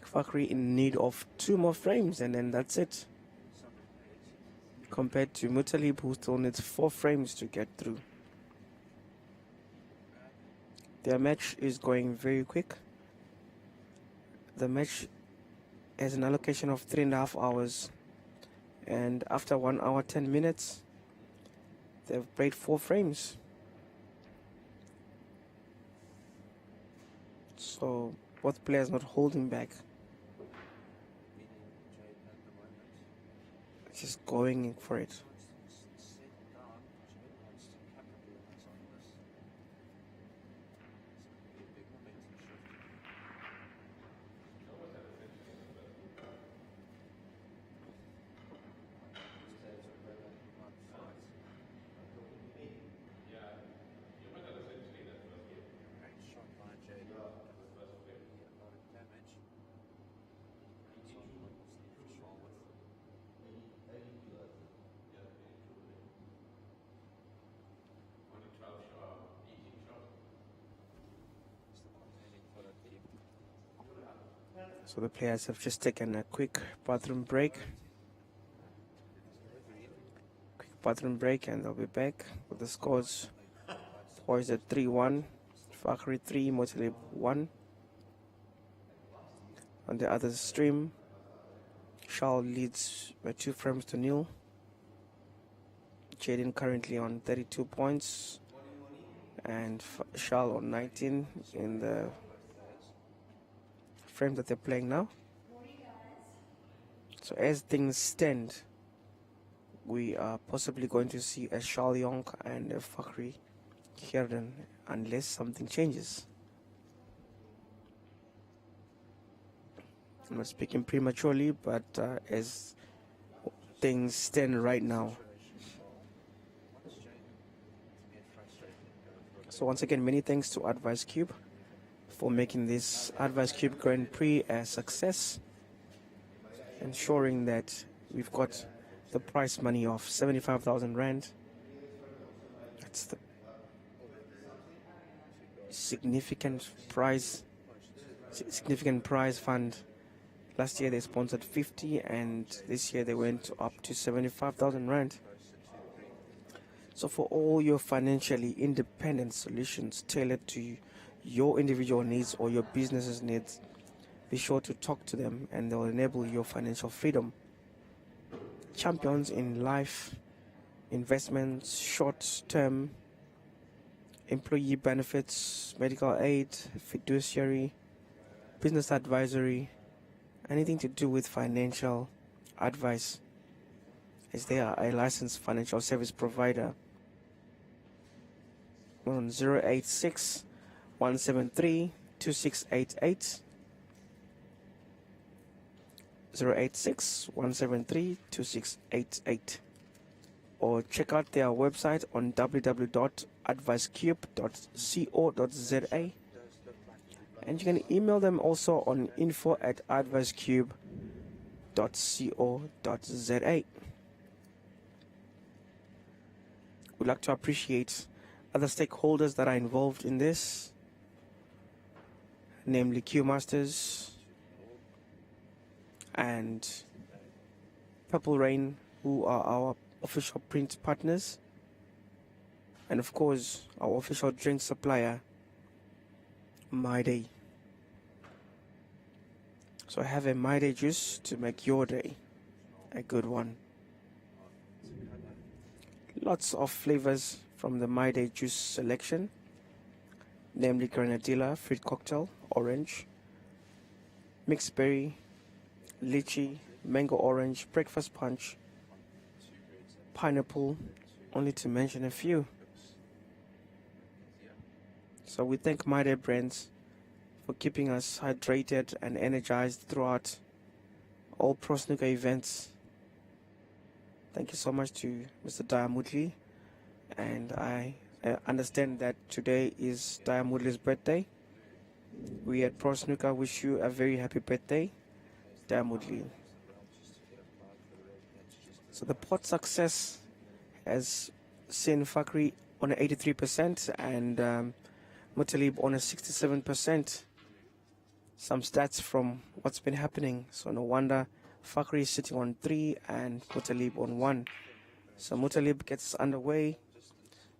Fakhri in need of 2 more frames, and then that's it. Compared to Muttalib, who still needs 4 frames to get through. Their match is going very quick. The match has an allocation of 3.5 hours, and after 1 hour 10 minutes, they've played 4 frames. So both players not holding back, just going for it. So the players have just taken a quick bathroom break. And they'll be back with the scores poised at 3-1, Fakhri 3, Mothalib 1. On the other stream, Shal leads by 2 frames to nil. Jaden currently on 32 points and Shal on 19 in the frame that they're playing now. So as things stand, we are possibly going to see a Shal Yonk and a Fakhri Kierden unless something changes. I'm not speaking prematurely, but as things stand right now. So once again, many thanks to Advice Cube for making this Advice Cube Grand Prix a success, ensuring that we've got the prize money of 75,000 Rand. That's the significant prize fund. Last year they sponsored 50 and this year they went up to 75,000 Rand. So for all your financially independent solutions tailored to your individual needs or your business's needs, be sure to talk to them and they'll enable your financial freedom. Champions in life, investments, short-term, employee benefits, medical aid, fiduciary, business advisory, anything to do with financial advice, as they are a licensed financial service provider. On 086 173 2688, 086 173 2688, or check out their website on www.advicecube.co.za, and you can email them also on info@advicecube.co.za. We'd like to appreciate other stakeholders that are involved in this, namely Q Masters and Purple Rain, who are our official print partners, and of course our official drink supplier, My Day. So have a My Day juice to make your day a good one. Lots of flavors from the My Day juice selection, namely grenadilla, fruit cocktail, orange, mixed berry, lychee, mango orange, breakfast punch, pineapple, only to mention a few. So we thank My Day Brands for keeping us hydrated and energized throughout all Pro Snooker events. Thank you so much to Mr. Diamudli, and I understand that today is Diamudli's birthday. We at Pro Snooker wish you a very happy birthday, Diamudli. So the pot success has seen Fakhri on 83% and Mothalib on a 67%. Some stats from what's been happening. So no wonder Fakhri is sitting on 3 and Mothalib on 1. So Mothalib gets underway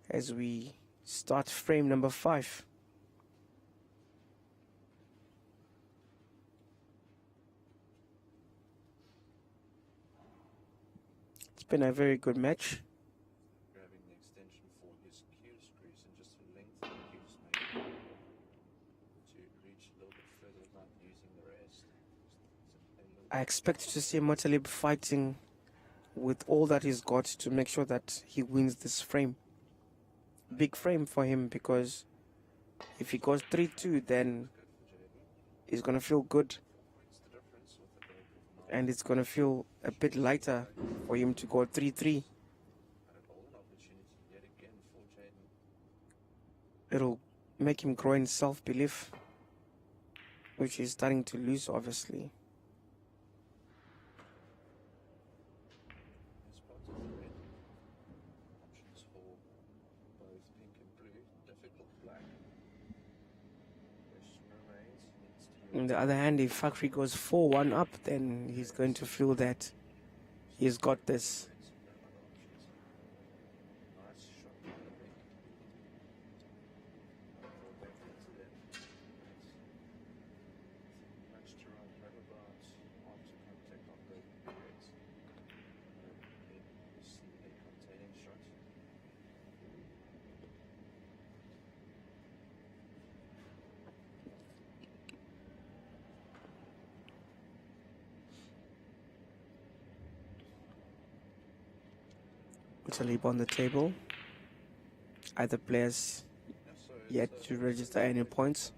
as we start frame number 5. It's been a very good match. Grabbing the extension for his cue screws and just lengthen the cue snake to reach the I expect to see Mothalib fighting with all that he's got to make sure that he wins this frame. Big frame for him, because if he goes 3-2, then he's going to feel good. And it's going to feel a bit lighter for him to go 3-3. It'll make him grow in self-belief, which he's starting to lose, obviously. On the other hand, if Fakhri goes 4-1 up, then he's going to feel that he's got this. Mothalib on the table. Either players yet to register any points.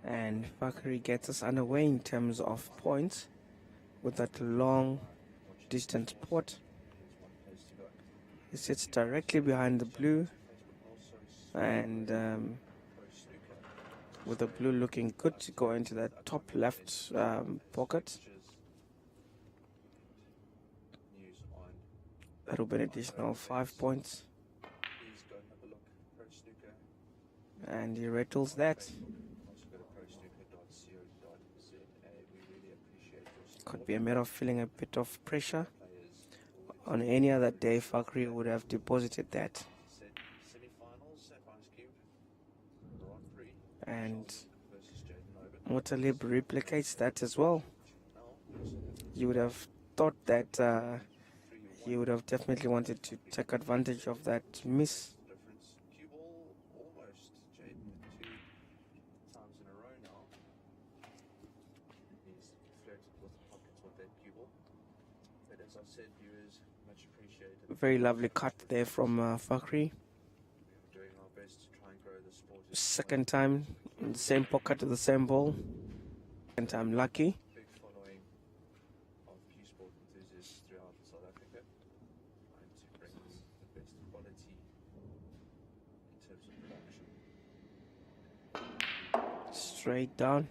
And Fakhri gets us underway in terms of points with that long distance pot. He sits directly behind the blue, and with the blue looking good to go into that top left pocket. That'll be an additional 5 points. And he rattles that. Could be a matter of feeling a bit of pressure. On any other day, Fakhri would have deposited that. And Mothalib replicates that as well. You would have thought that he would have definitely wanted to take advantage of that miss. Very lovely cut there from Fakhri. Second time in the same pocket of the same ball. Second time lucky. Straight down.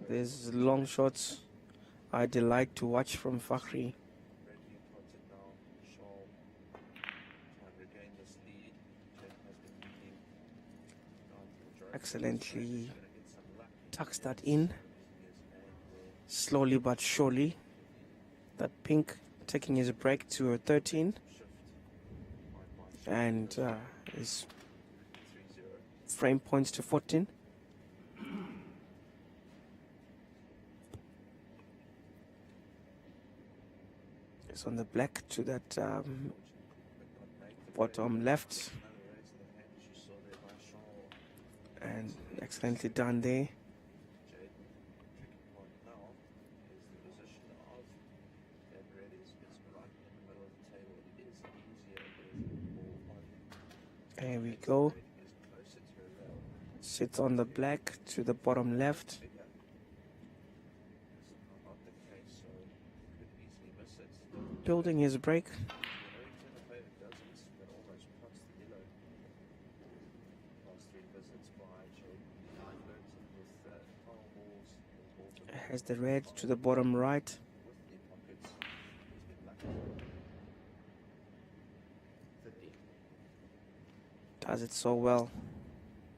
There's long shots I delight to watch from Fakhri. Excellently tucks that in, slowly but surely. That pink taking his break to a 13, and his frame points to 14. It's on the black to that bottom left. And excellently done there. There we go. Sits on the black to the bottom left. building his break. Has the red to the bottom right. Does it so well.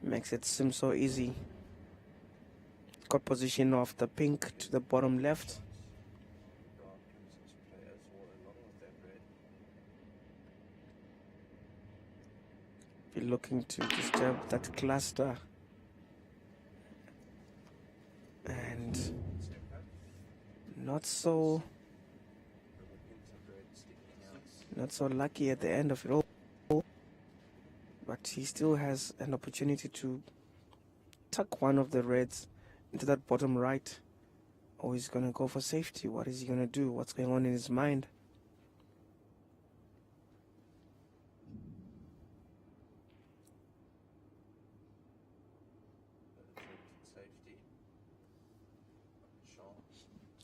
Makes it seem so easy. Got position of the pink to the bottom left. Be looking to disturb that cluster. And not so lucky at the end of it all. But he still has an opportunity to tuck one of the reds into that bottom right. Or he's going to go for safety. What is he going to do? What's going on in his mind?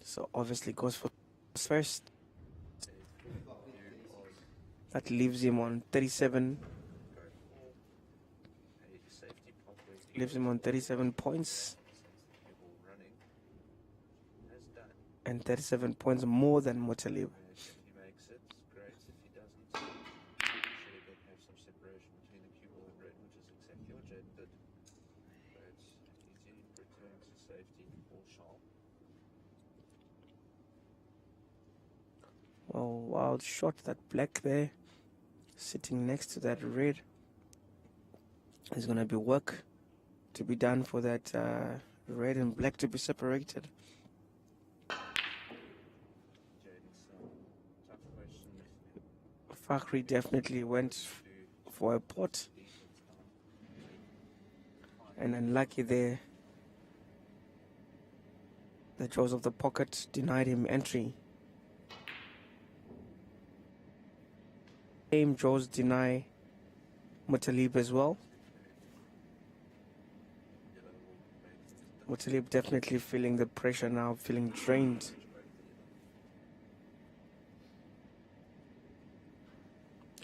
So obviously goes for first. That leaves him on 37. Leaves him on 37 points. And 37 points more than Mothalib. Oh, wild shot, that black there, sitting next to that red. There's going to be work to be done for that red and black to be separated. Fakhri definitely went for a pot. And unlucky there. The jaws of the pocket denied him entry. Same jaws deny Mothalib as well. Mothalib definitely feeling the pressure now, feeling drained.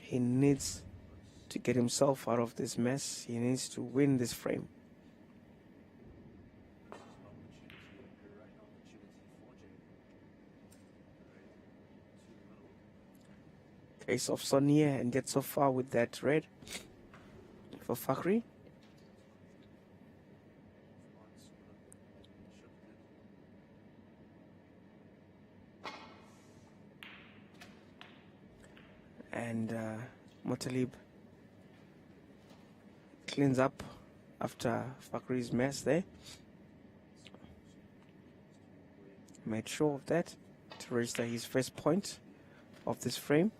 He needs to get himself out of this mess. He needs to win this frame. Case of Sonia and get so far with that red for Fakhri. And Mothalib cleans up after Fakhri's mess there. Made sure of that to register his first point of this frame.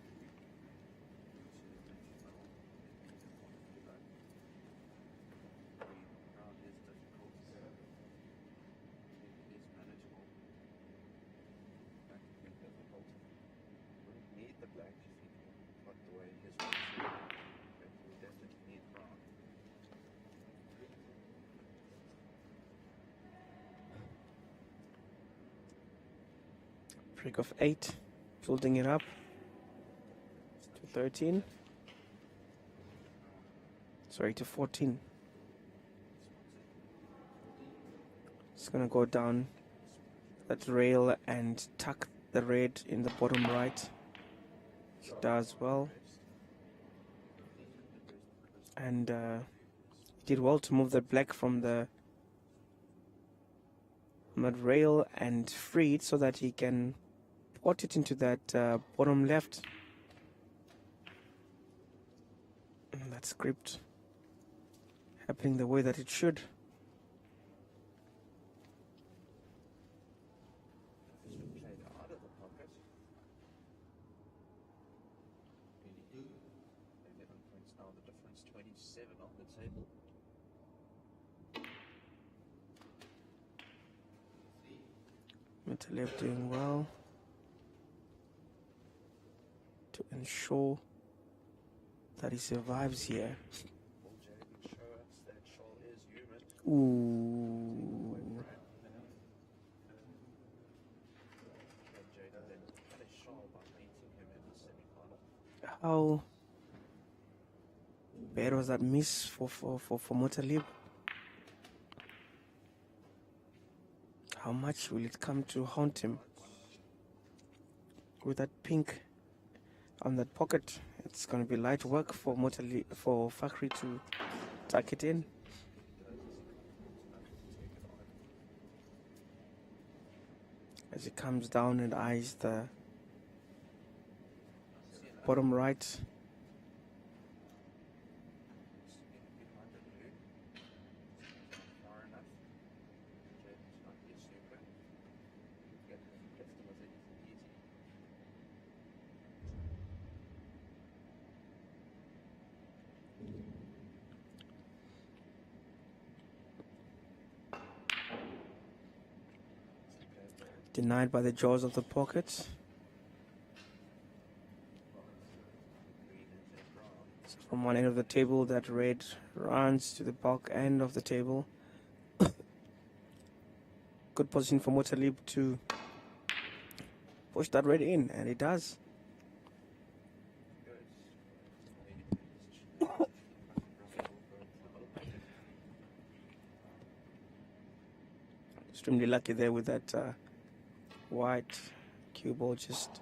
Break of 8, building it up to 13. Sorry, to 14. It's gonna go down that rail and tuck the red in the bottom right. He does well. And did well to move the black from the rail and free it so that he can pot it into that bottom left. And that script happening the way that it should. Mothalib doing well to ensure that he survives here. Ooh. How bad was that miss for Motalib? How much will it come to haunt him? With that pink on that pocket, it's going to be light work for Fakhri to tuck it in. As he comes down and eyes the bottom right. Denied by the jaws of the pocket. So from one end of the table, that red runs to the back end of the table. Good position for Motalib to push that red in, and it does. Extremely lucky there with that white cue ball just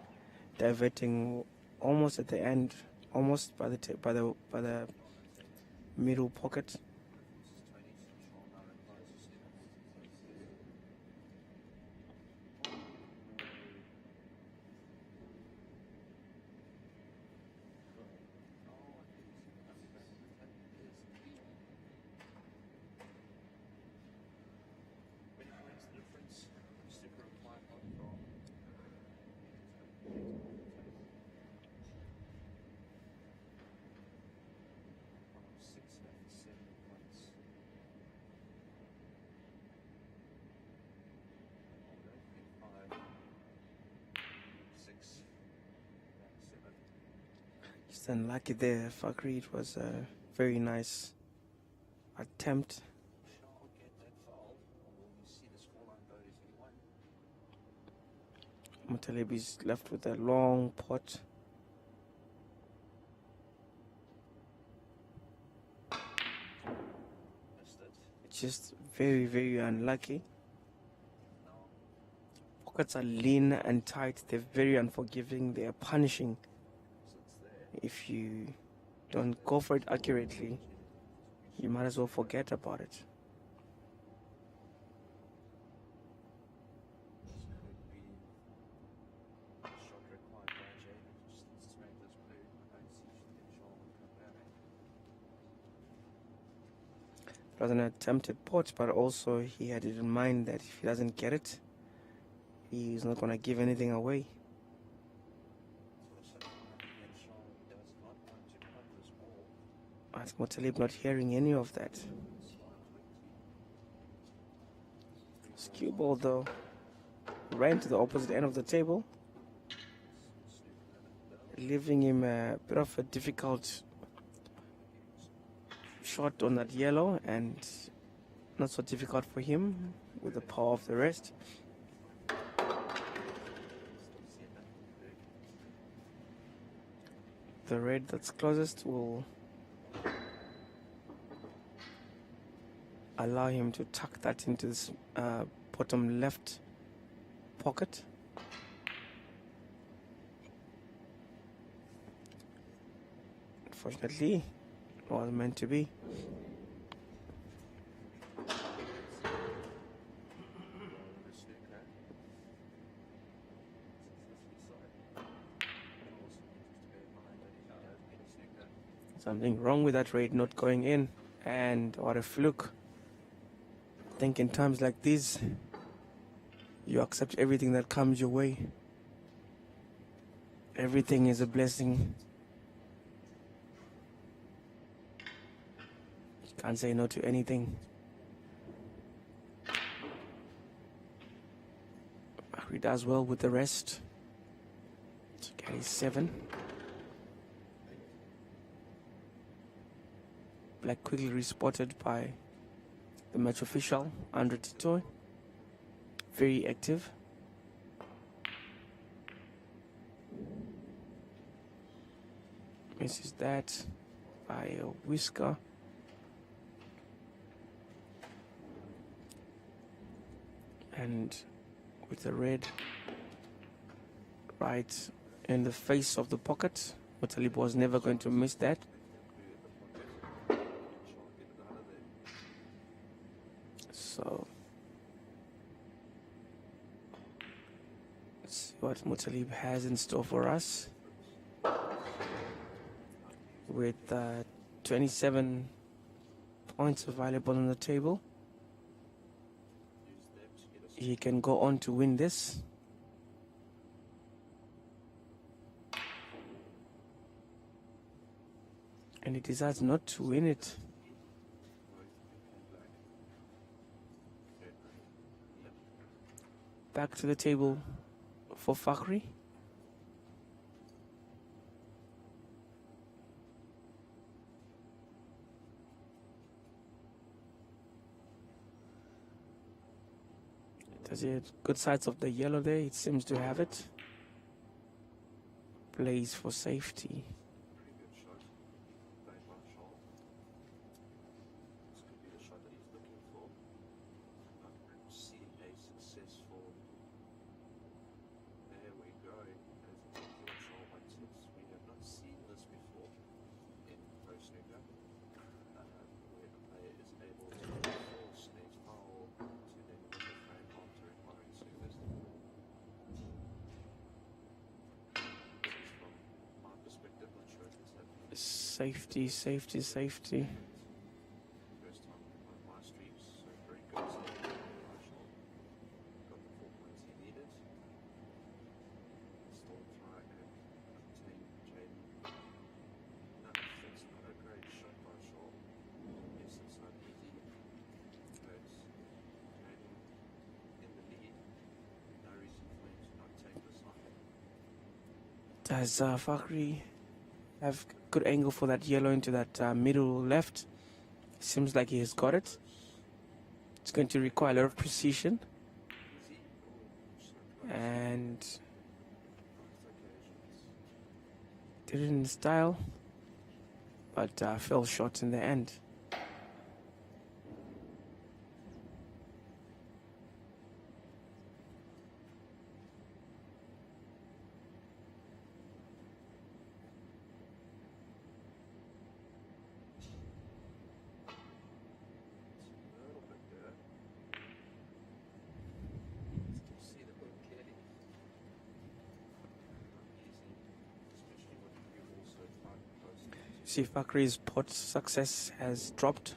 diverting almost at the end, almost by the middle pocket. Just unlucky there, Fakhri. It was a very nice attempt. Motalib is left with a long pot. Just very, very unlucky. Pockets are lean and tight. They're very unforgiving. They are punishing. If you don't go for it accurately, you might as well forget about it. It was an attempted pot, but also he had it in mind that if he doesn't get it, he's not going to give anything away. As Motalib not hearing any of that. Skew ball though ran to the opposite end of the table, leaving him a bit of a difficult shot on that yellow, and not so difficult for him with the power of the rest. The red that's closest will allow him to tuck that into this bottom left pocket. Unfortunately, it wasn't meant to be. Something wrong with that raid not going in, and what a fluke. I think in times like these, you accept everything that comes your way. Everything is a blessing. You can't say no to anything. He does well with the rest. So carries 7. Black quickly respotted by the match official, Andre Tito. Very active. Misses that by a whisker. And with the red right in the face of the pocket, Mothalib was never going to miss that. So let's see what Mothalib has in store for us. With 27 points available on the table, he can go on to win this. And he decides not to win it. Back to the table for Fakhri. Does it good sides of the yellow there? It seems to have it. Plays for safety. Safety, safety, safety. Does Fakhri have good angle for that yellow into that middle left? Seems like he has got it. It's going to require a lot of precision. And did it in style, but fell short in the end. See, Fakhri's pot success has dropped.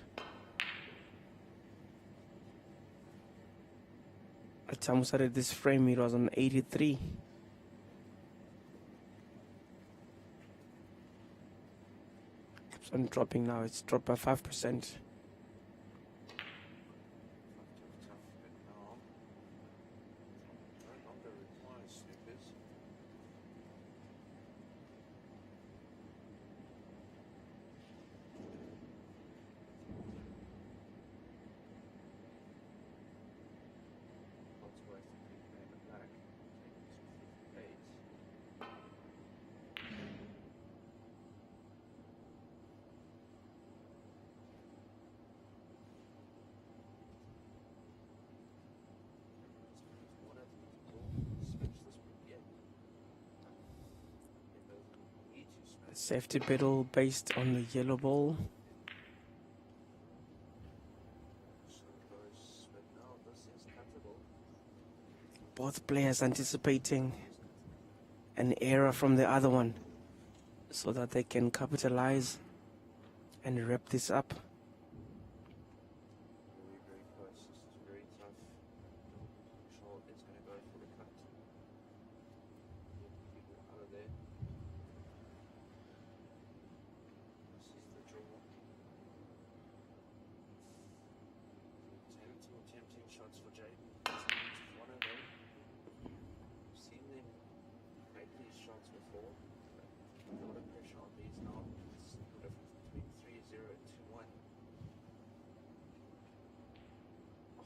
At the time we started this frame, it was on 83. Keeps on dropping now, it's dropped by 5%. Safety pedal based on the yellow ball. Both players anticipating an error from the other one so that they can capitalize and wrap this up. Shots for Jaden. One of them. I've seen them make these shots before. A lot of pressure on these now. It's the difference between 3-0 and 2-1. Oh,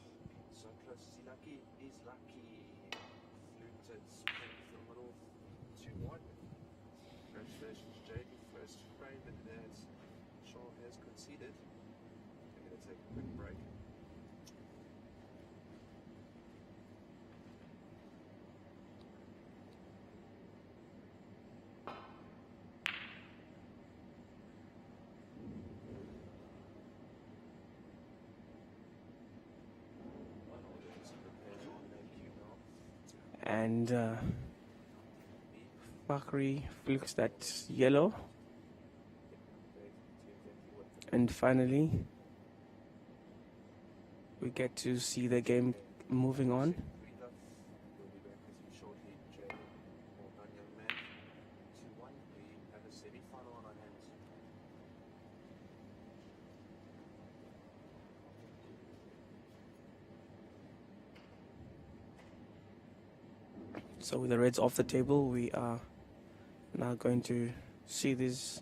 so close. Is he lucky? He's lucky. Fluked it. Spin for the middle. 2-1. Congratulations, Jaden. First take a quick break. And Fakhri flicks that yellow. And finally, we get to see the game moving on. We'll be back with you shortly, Jay. Well done, young man. 2-1. We have a semi-final on our hands. So with the Reds off the table, we are now going to see these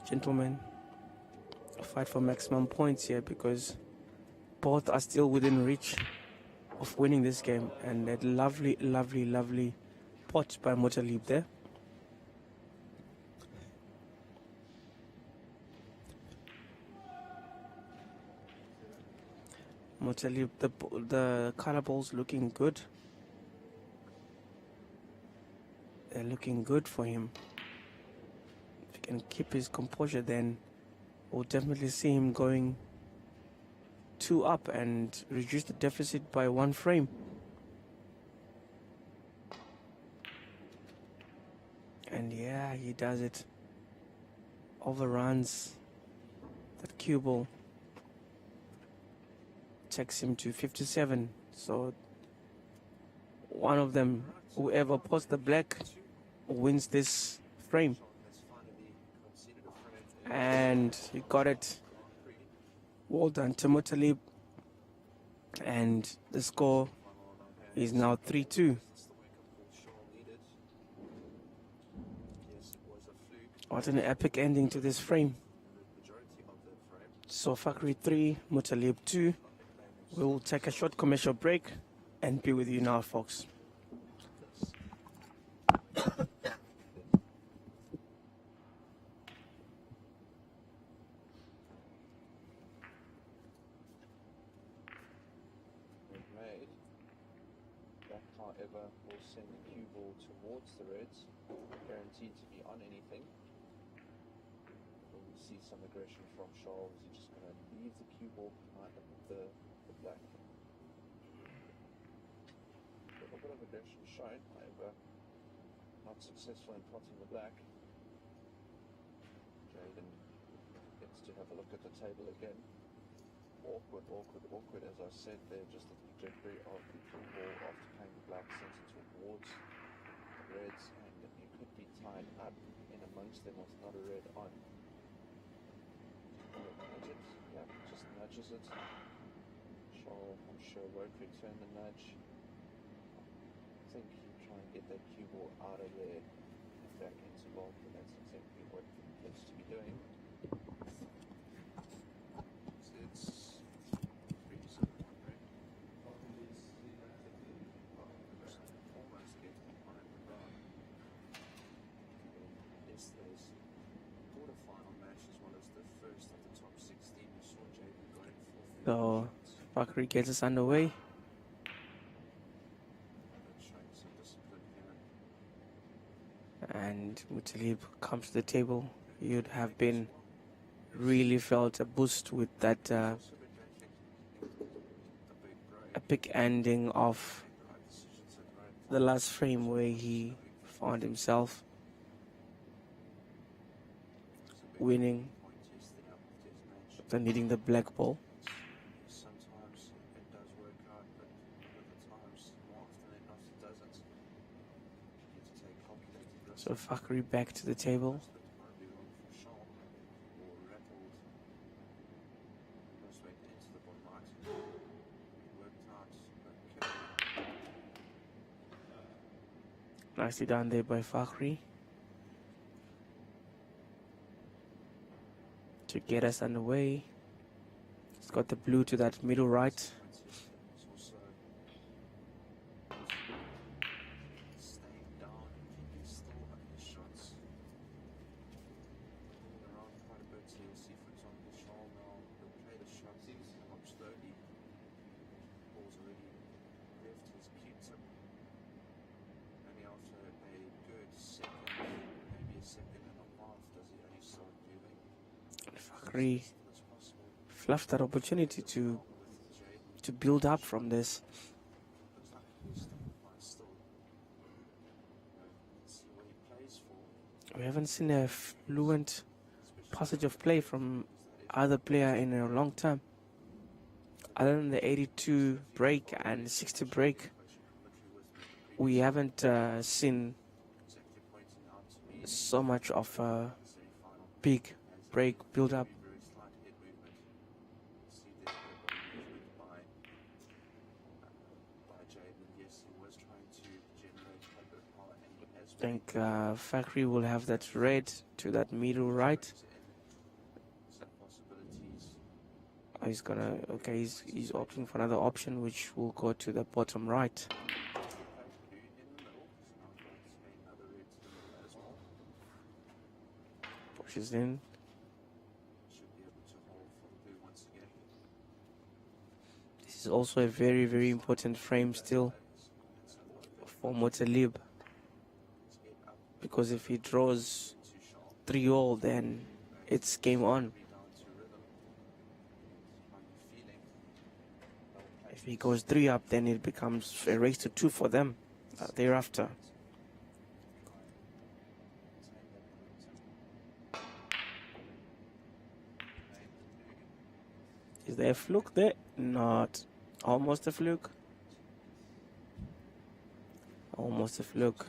gentlemen fight for maximum points here, because both are still within reach of winning this game. And that lovely, lovely, lovely pot by Muttalib there. Muttalib, the color balls looking good. They're looking good for him. If he can keep his composure, then we'll definitely see him going 2 up and reduce the deficit by 1 frame. And yeah, he does it. Overruns that cue ball. Takes him to 57. So one of them, whoever pots the black, wins this frame. And he got it. Well done to Muttalib. And the score is now 3-2. What an epic ending to this frame. So Fakhri 3, Muttalib 2. We'll take a short commercial break and be with you now, folks. Made. That, however, will send the cue ball towards the Reds, guaranteed to be on anything. We'll see some aggression from Charles. He's just going to leave the cue ball behind the black. A little bit of aggression shown, however, not successful in potting the black. Jaden gets to have a look at the table again. Awkward, awkward, awkward. As I said, they're just at the trajectory of the cue ball after playing the black sends it towards the Reds, and you could be tied up in amongst them with not a red on. Nudge it, yeah, just nudges it. I'm sure won't return the nudge. I think you try and get that cue ball out of there and back into block, and that's exactly what he needs to be doing. It's pretty simple, right? Almost get behind the bar. Yesterday's quarterfinal match, as well as the first of the top 16, you saw JB going for So Fakhri gets us underway. showing some discipline here. And Muttalib comes to the table. You'd have been really felt a boost with that epic ending of the last frame where he found himself winning after needing the black ball. Sometimes it does work out, but other times, more often than not, it doesn't. You have to take calculated risks. So Fakhri back to the table. But it might be wrong for Shaw, or rattled. Most way into the bottom right. It worked out. Okay. Nicely done there by Fakhri to get us underway. He's got the blue to that middle right. It's also staying down, keeping still on his shots. Moving around quite a bit, so you'll see, for example, Shaw now will play the shots. He's not Fakri fluffed that opportunity to build up from this. We haven't seen a fluent passage of play from either player in a long time. Other than the 82 break and 60 break, we haven't seen so much of a big break build up. I think Fakri will have that red to that middle right. He's gonna, okay, he's opting for another option which will go to the bottom right. Pushes in. This is also a very, very important frame still for Mothalib, because if he draws 3-all, then it's game on. If he goes 3 up, then it becomes a race to 2 for them thereafter. Is there a fluke there? Not. Almost a fluke. Almost a fluke.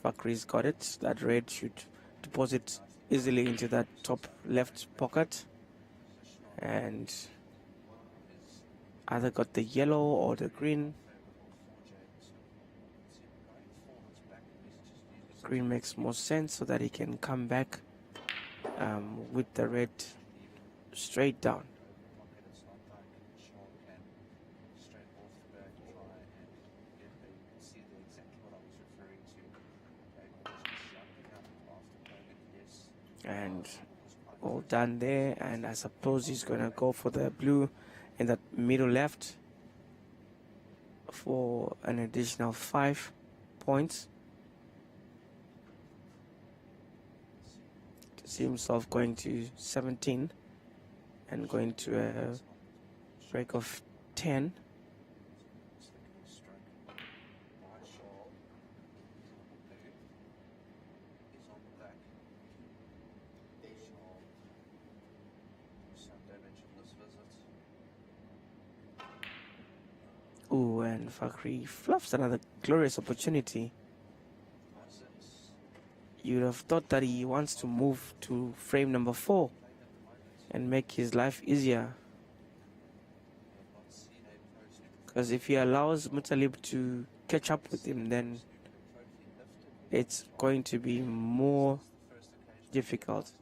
Fakri's got it. That red should deposit easily into that top left pocket. And either got the yellow or the green. Green makes more sense so that he can come back with the red straight down. And all done there, and I suppose he's gonna go for the blue in that middle left for an additional 5 points. To see himself going to 17 and going to a break of 10. Ooh, and Fakri fluffs another glorious opportunity. You'd have thought that he wants to move to frame number 4 and make his life easier. Because if he allows Mothalib to catch up with him, then it's going to be more difficult.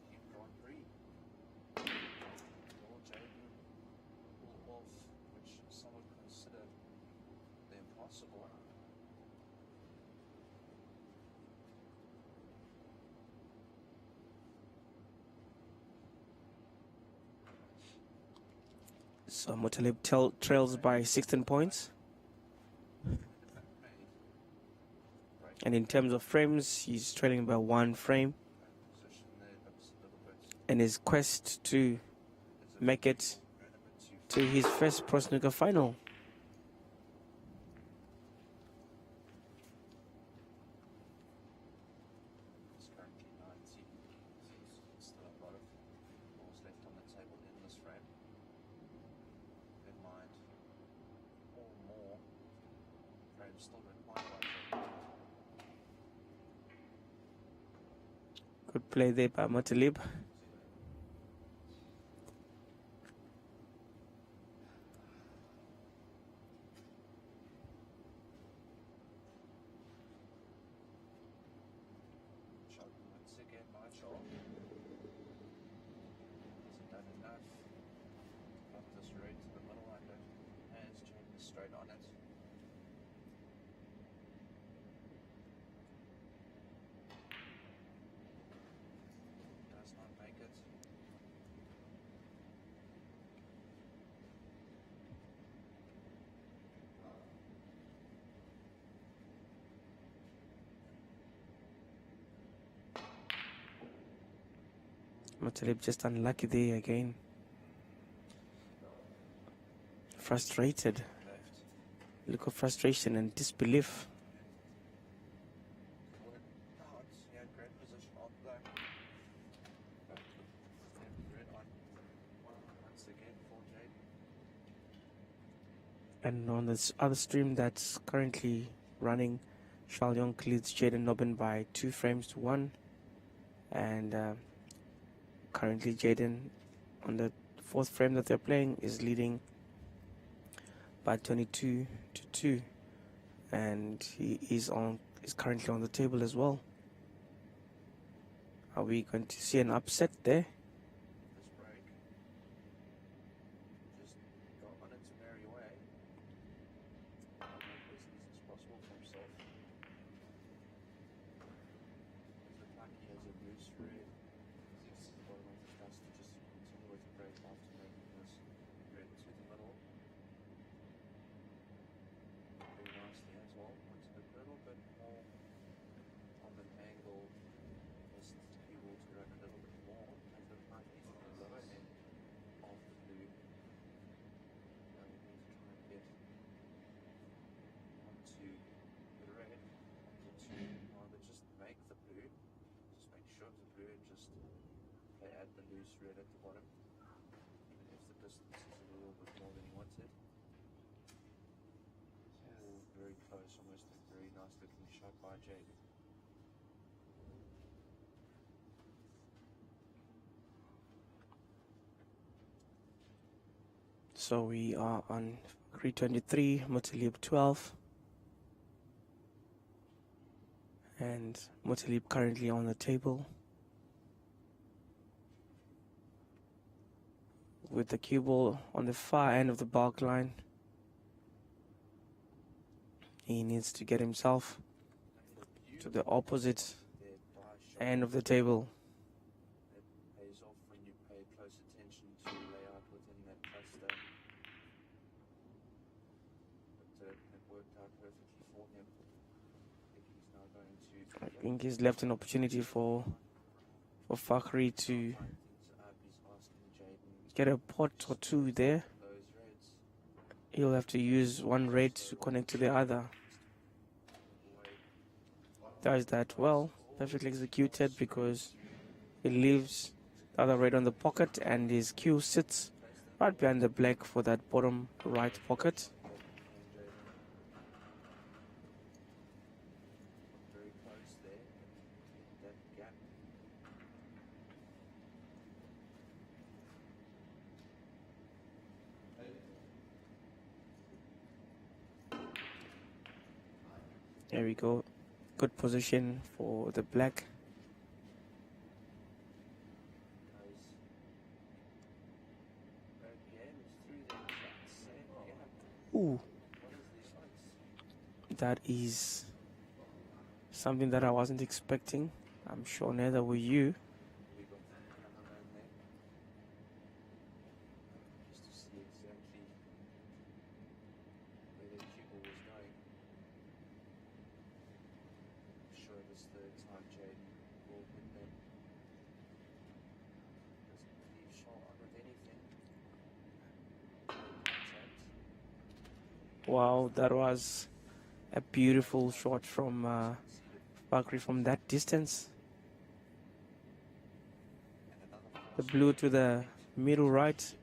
So Mothalib trails by 16 points. And in terms of frames, he's trailing by 1 frame. In his quest to make it to his first Pro Snooker final. Good play there by Mothalib. Mothalib just unlucky there again. Frustrated. Look of frustration and disbelief. And on this other stream that's currently running, Charles Young leads Jaden Nobin by 2 frames to 1. And currently Jaden on the 4th frame that they're playing is leading by 22 to 2. And he is currently on the table as well. Are we going to see an upset there? So we are on Fakri 23, Mothalib 12. And Mothalib currently on the table with the cue ball on the far end of the back line. He needs to get himself to the opposite end of the table. I think he's left an opportunity for Fakri to get a pot or two there. He'll have to use one red to connect to the other. Does that well, perfectly executed, because he leaves the other red on the pocket and his cue sits right behind the black for that bottom right pocket. There we go. Good position for the black. Ooh. That is something that I wasn't expecting. I'm sure neither were you. Wow, that was a beautiful shot from Fakri from that distance. The blue to the middle right.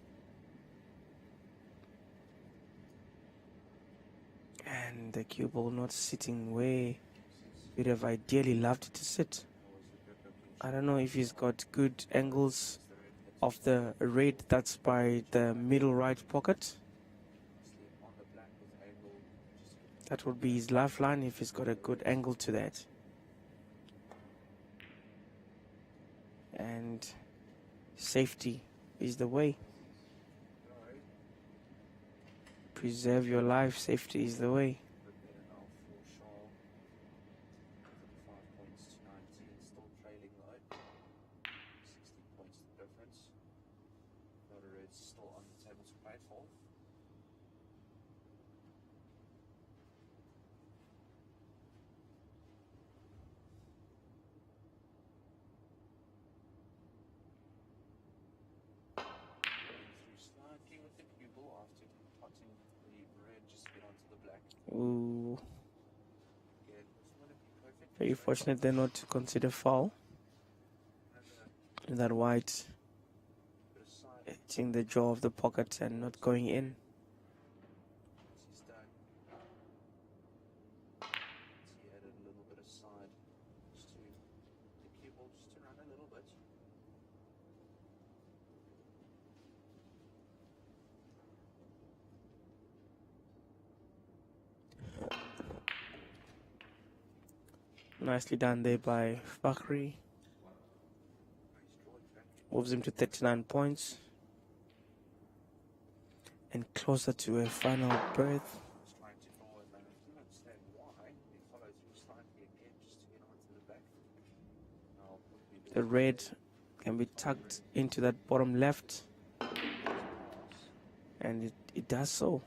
And the cue ball not sitting where we'd have ideally loved it to sit. I don't know if he's got good angles of the red that's by the middle right pocket. That would be his lifeline if he's got a good angle to that. And safety is the way. Preserve your life, safety is the way. Ooh. Very fortunate they're not to consider foul. That white hitting the jaw of the pocket and not going in. Nicely done there by Fakhri. Moves him to 39 points. And closer to a final berth. The red can be tucked into that bottom left. And it does so.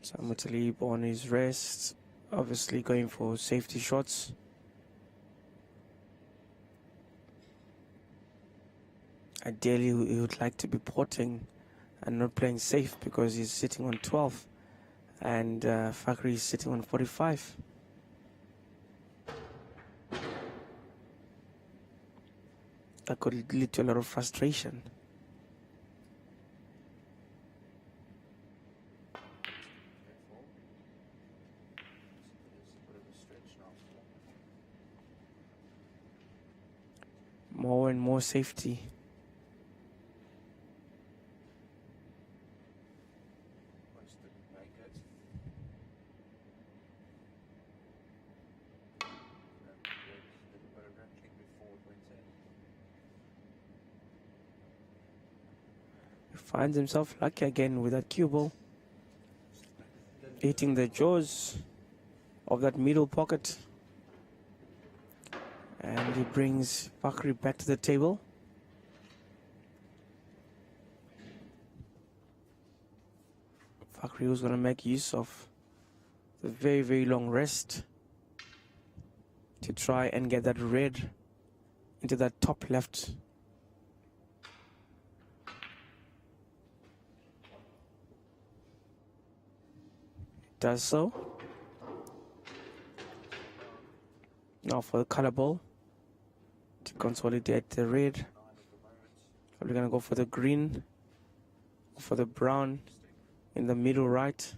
So Mutaleeb on his rest, obviously going for safety shots. Ideally, he would like to be porting and not playing safe because he's sitting on 12 and Fakhri is sitting on 45. That could lead to a lot of frustration. More and more safety. He finds himself lucky again with that cue ball. Hitting the jaws of that middle pocket. And he brings Fakhri back to the table. Fakhri was going to make use of the very, very long rest to try and get that red into that top left. Does so. Now for the color ball to consolidate the red. We're going to go for the green, for the brown in the middle right.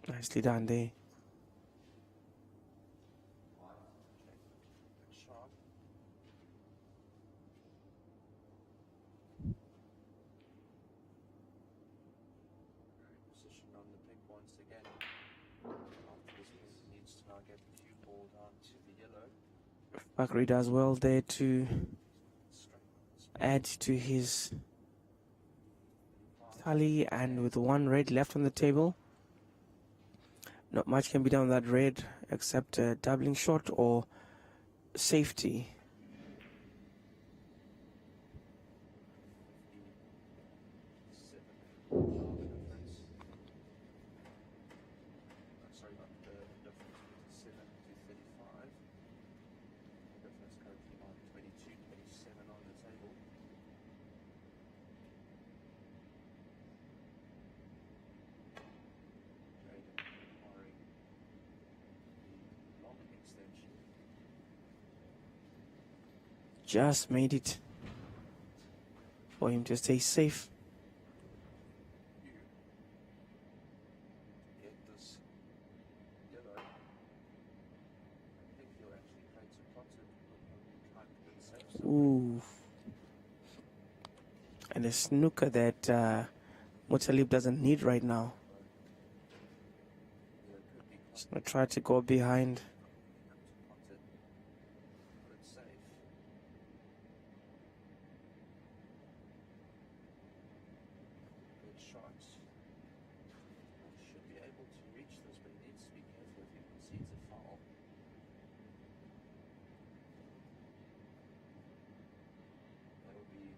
Nicely done there. Fakhri does well there to add to his tally, and with one red left on the table, not much can be done with that red except a doubling shot or safety. Just made it for him to stay safe. Ooh. And a snooker that Mutaleeb doesn't need right now. I tried to go behind. Should be able to reach this, but he needs to be careful if he concedes a foul. That'll be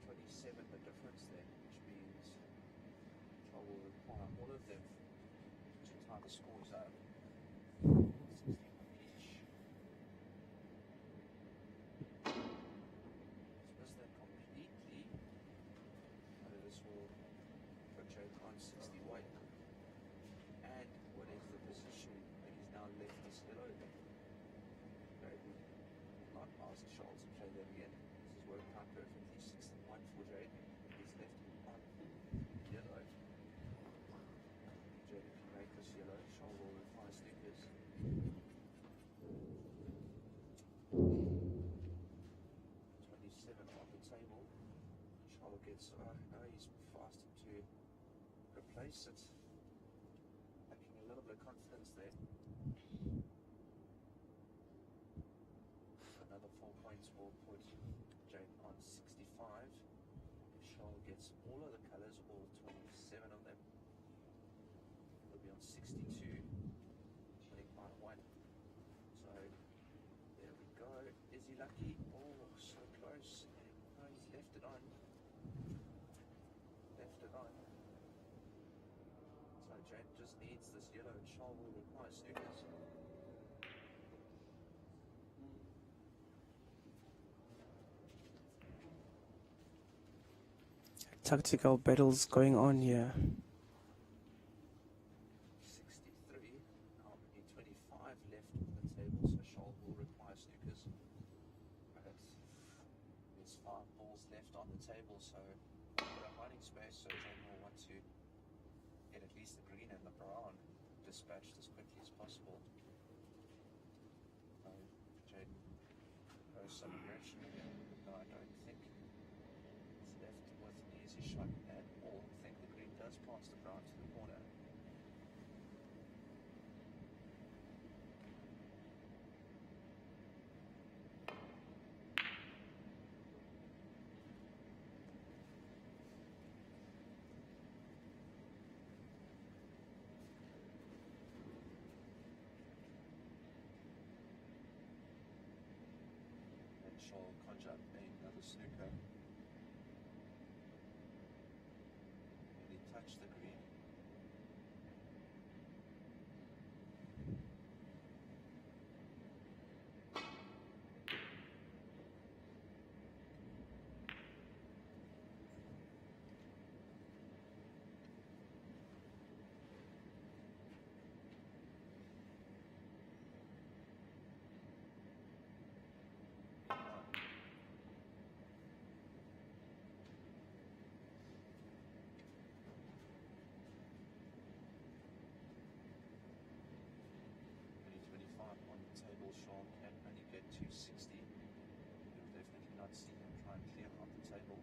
27 the difference there, which means Shaw will require all of them to tie the scores up. 61 each. Missed that completely. This will put Jake on 61. And what is the position that he's now left this yellow there? Jaden not ask Charles to play that again. This has worked out perfectly. 61 for Jaden. He's left on yellow. Jaden can make this yellow. Charles will require sneakers. 27 on the table. Charles gets, he's fast to replace it. Lacking a little bit of confidence there. Another 4 points will put Jaden on 65. Charles gets all of the colours, all 27 of them. He'll be on 62, winning by 1. So there we go. Is he lucky? Oh, so close. No, he's left it on. Left it on. So Jaden just needs this yellow, and Charles will require snookers. Tactical battles going on here. 63. Now only 25 left on the table, so Charles will require snookers. But there's 5 balls left on the table, so a bit of hiding space, so Jaden will want to get at least the green and the brown dispatched as quickly as possible. So Jaden goes celebration again. No, I don't think he's left with an easy shot at all. I think the green does pass the brown to the corner. And Shaw conjure up another snooker. And he touched the green. On the table, Sean can only get 260. You'll definitely not see him try and clear off the table.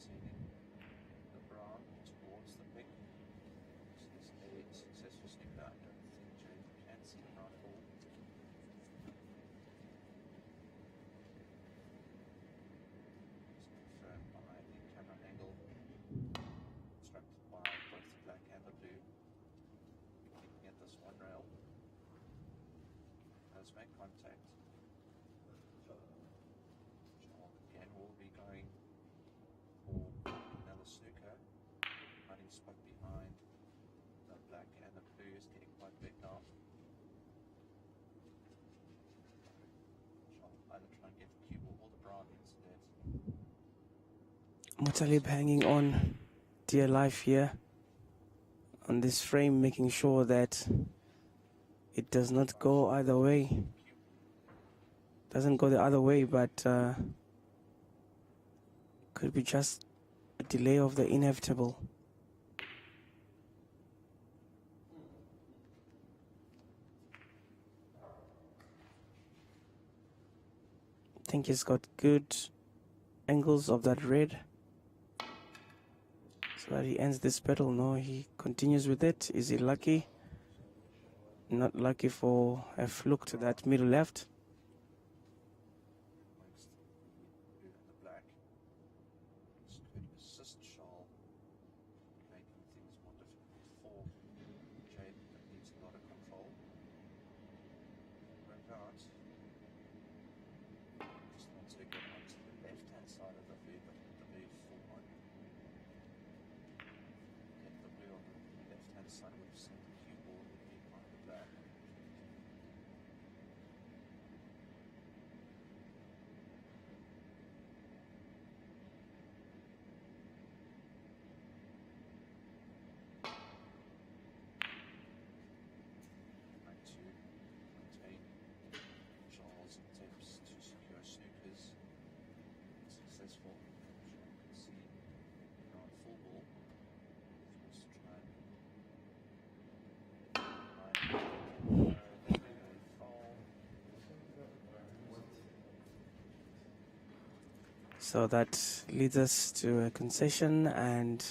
Sending the brown towards the pink. This is a successful snooker. I don't think Jaden can see the brown at all. It's confirmed by the camera angle constructed by both the black and the blue. Looking at this one rail. Let's make contact. Charles again will be going another snooker. Running spot behind the black and the blue is getting quite big now. Shall either try and get the cue ball or the brown instead. Muttalib hanging on dear life here on this frame, making sure that it does not go either way. Doesn't go the other way, but could be just a delay of the inevitable. I think he's got good angles of that red. So that he ends this battle. No, he continues with it. Is he lucky? Not lucky for a fluke to that middle left. So that leads us to a concession, and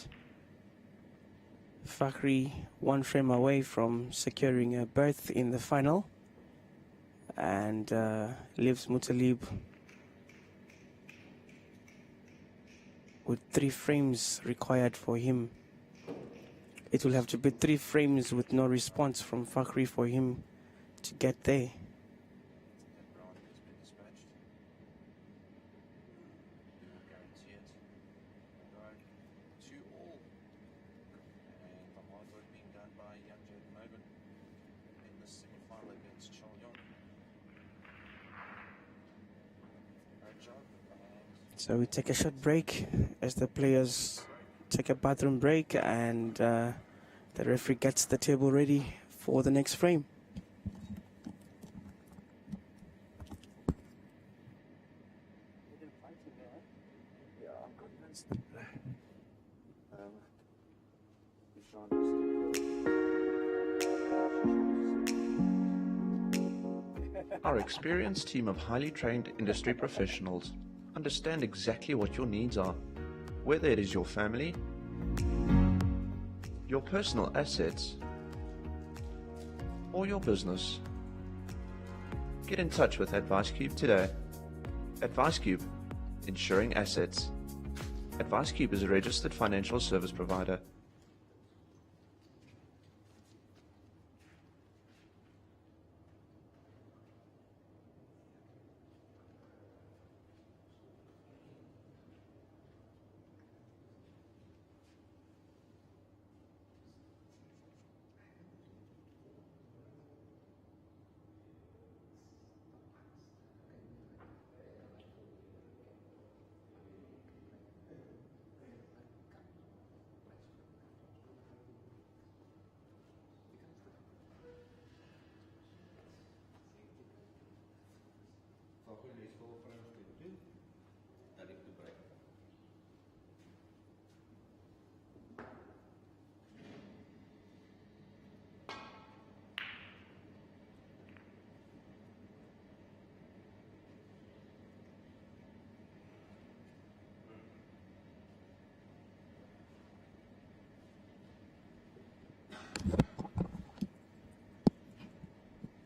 Fakhri one frame away from securing a berth in the final, and leaves Muttalib with 3 frames required for him. It will have to be 3 frames with no response from Fakhri for him to get there. So we take a short break as the players take a bathroom break, and the referee gets the table ready for the next frame. Our experienced team of highly trained industry professionals understand exactly what your needs are, whether it is your family, your personal assets, or your business. Get in touch with AdviceCube today. AdviceCube, insuring assets. AdviceCube is a registered financial service provider.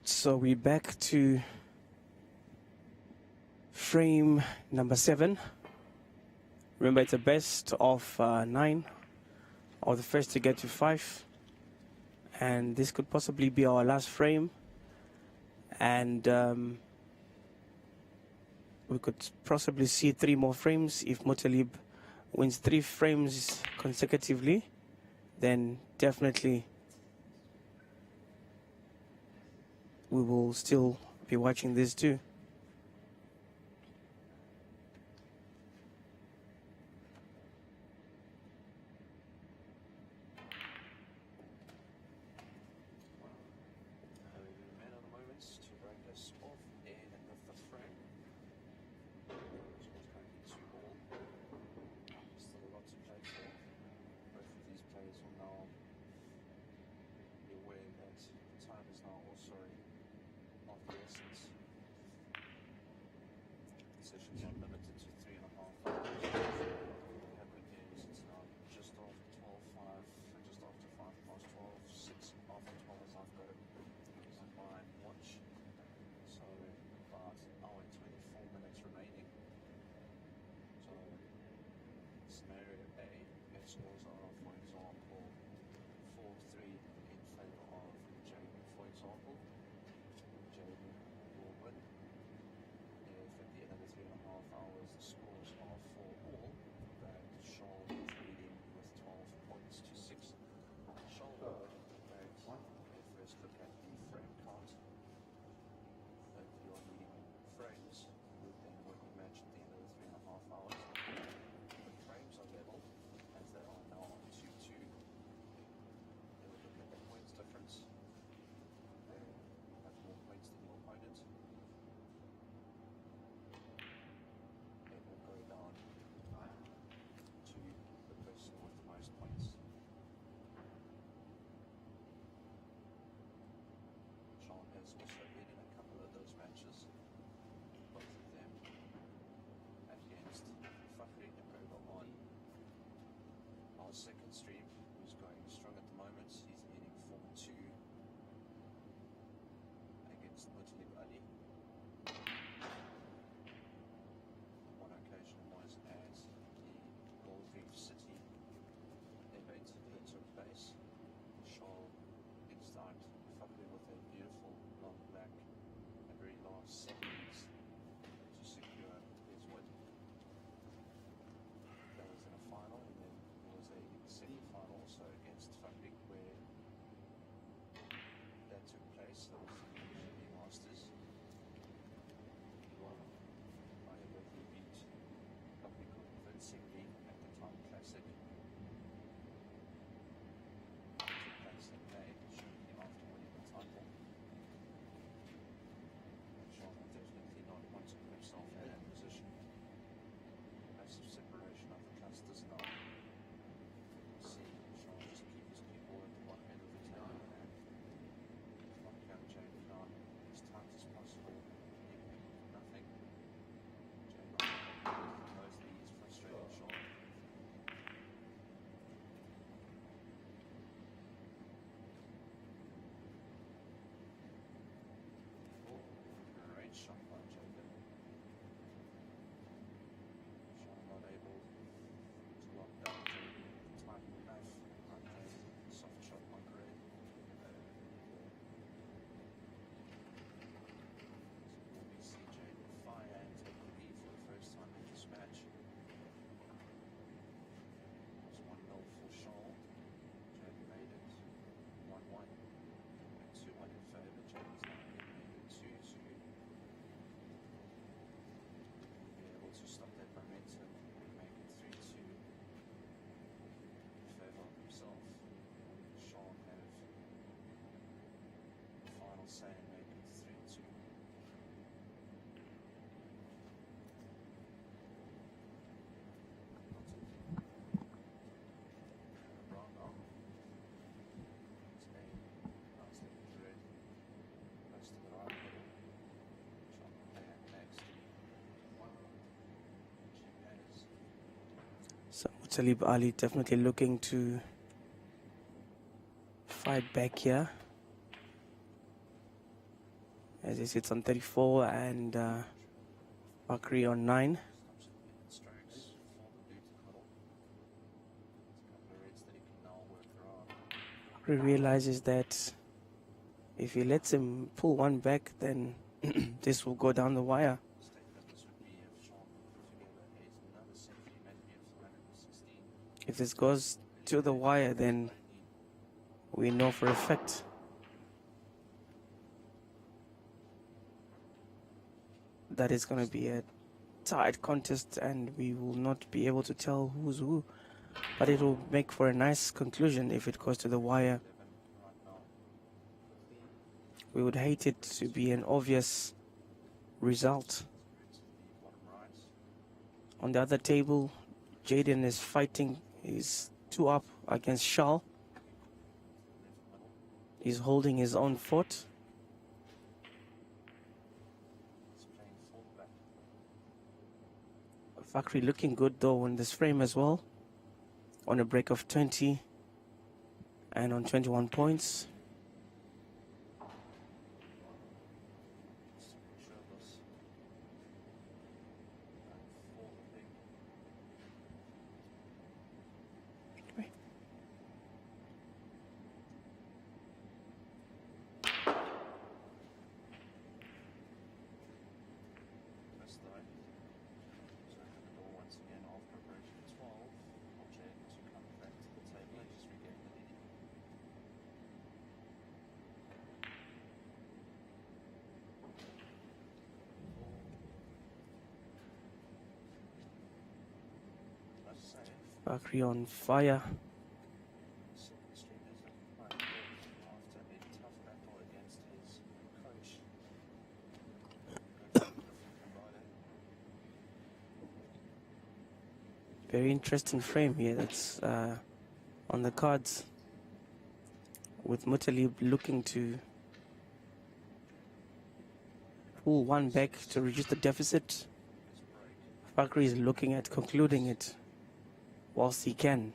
So we're back to frame number 7. Remember, it's a best of 9, or the first to get to 5. And this could possibly be our last frame. And we could possibly see 3 more frames. If Muttalib wins 3 frames consecutively, then definitely we will still be watching this too. Man of the moments to break us off in the 5th frame. also been in a couple of those matches, both of them against Fakhri Nakoba on our second stream, who's going strong at the moment. He's leading 4-2 against Mutalib Ali. One occasion was at the Gold Reef City event that took place. Shaw inside Fakhri with a beautiful long black and very last seconds to secure his win. That was in a final, and then there was a semi-final also against Fakhri where that took place. That was the GB Masters. However, he beat Fakhri convincingly at the Time Classic. It took place in May, shortly after winning the title. Shaw definitely not want to put himself in that position. Massive separation of the clusters now. See Shaw just keep his people at the bottom end of the table and not count Jane down as tight as possible. Nothing. Jane knows that he's frustrating Shaw. Great shot by Jacob. Shaw not able to lock down Jacob tight enough. Okay, soft shot by Gray. So we see Jacob fire and take the lead for the first time in this match. It's 1-0 for Shaw. Jacob made it 1-1 and 2-1 in favour. Jacob's now made it 2-2. Be able to stop that momentum and make it 3-2 in favour of himself. Shaw have the final say and make it 3-2. Brown now. It's a nice little thread. Close to the right middle. Shaw can play it next. So Mutalib Ali definitely looking to fight back here, as he sits on 34 and Fakhri on 9. Stops at even strokes for the blue to cuddle. There's a couple of reds that he can now work around. Fakhri realizes that if he lets him pull one back, then this will go down the wire. Statement this would be if Shaw put together another century, maybe of 416. If this goes to the wire, then we know for a fact that it's going to be a tight contest and we will not be able to tell who's who. But it will make for a nice conclusion if it goes to the wire. 11 right now. We would hate it to be an obvious result. To the bottom right. On the other table, Jaden is fighting. He's 2 up against Shal. Left middle. He's holding his own fort. He's playing full back. Fakhri looking good though in this frame as well. On a break of 20 and on 21 points. Shirtless. And full big. Right. Press the right. So open the door once again after break 12. For Jade to come back to the table and just regain the lead. Let's say Fakhri on fire. second stream is looking quite good after a tough battle against his coach. Very interesting frame here that's on the cards, with Mutalib looking to pull one back to reduce the deficit. Fakhri is looking at concluding it whilst he can.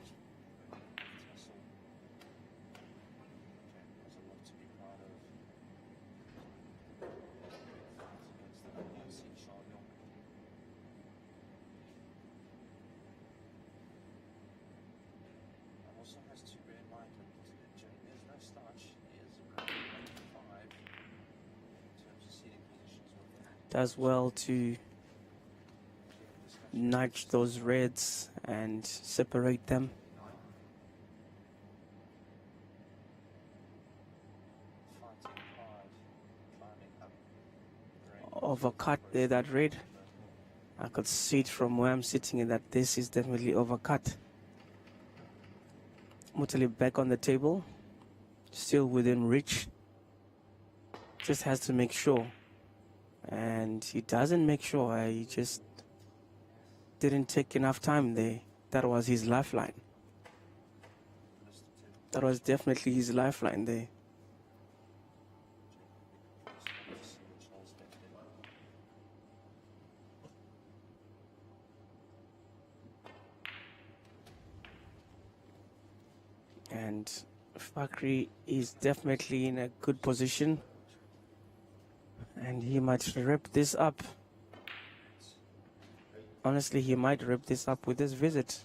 Does well to nudge those reds and separate them. Overcut there, that red. I could see it from where I'm sitting and that this is definitely overcut. Mutali back on the table, still within reach. Just has to make sure. And he doesn't make sure. He just didn't take enough time there. That was his lifeline. That was definitely his lifeline there. And Fakhri is definitely in a good position. And he might rip this up. Honestly, he might rip this up with this visit.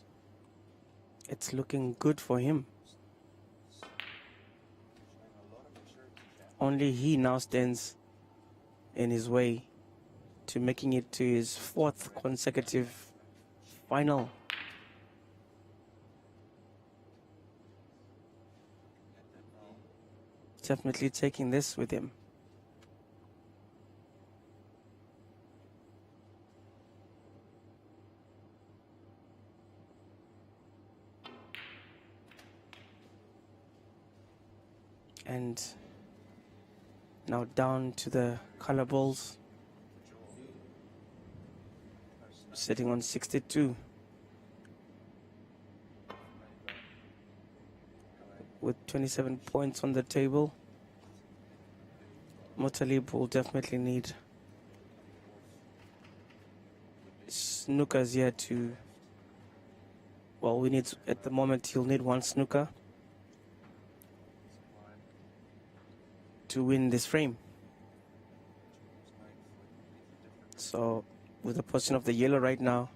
It's looking good for him. Only he now stands in his way to making it to his 4th consecutive final. Definitely taking this with him. And now down to the color balls, sitting on 62 with 27 points on the table. Muttalib will definitely need snookers here to, well, we need, at the moment he'll need 1 snooker to win this frame. So with the position of the yellow right now,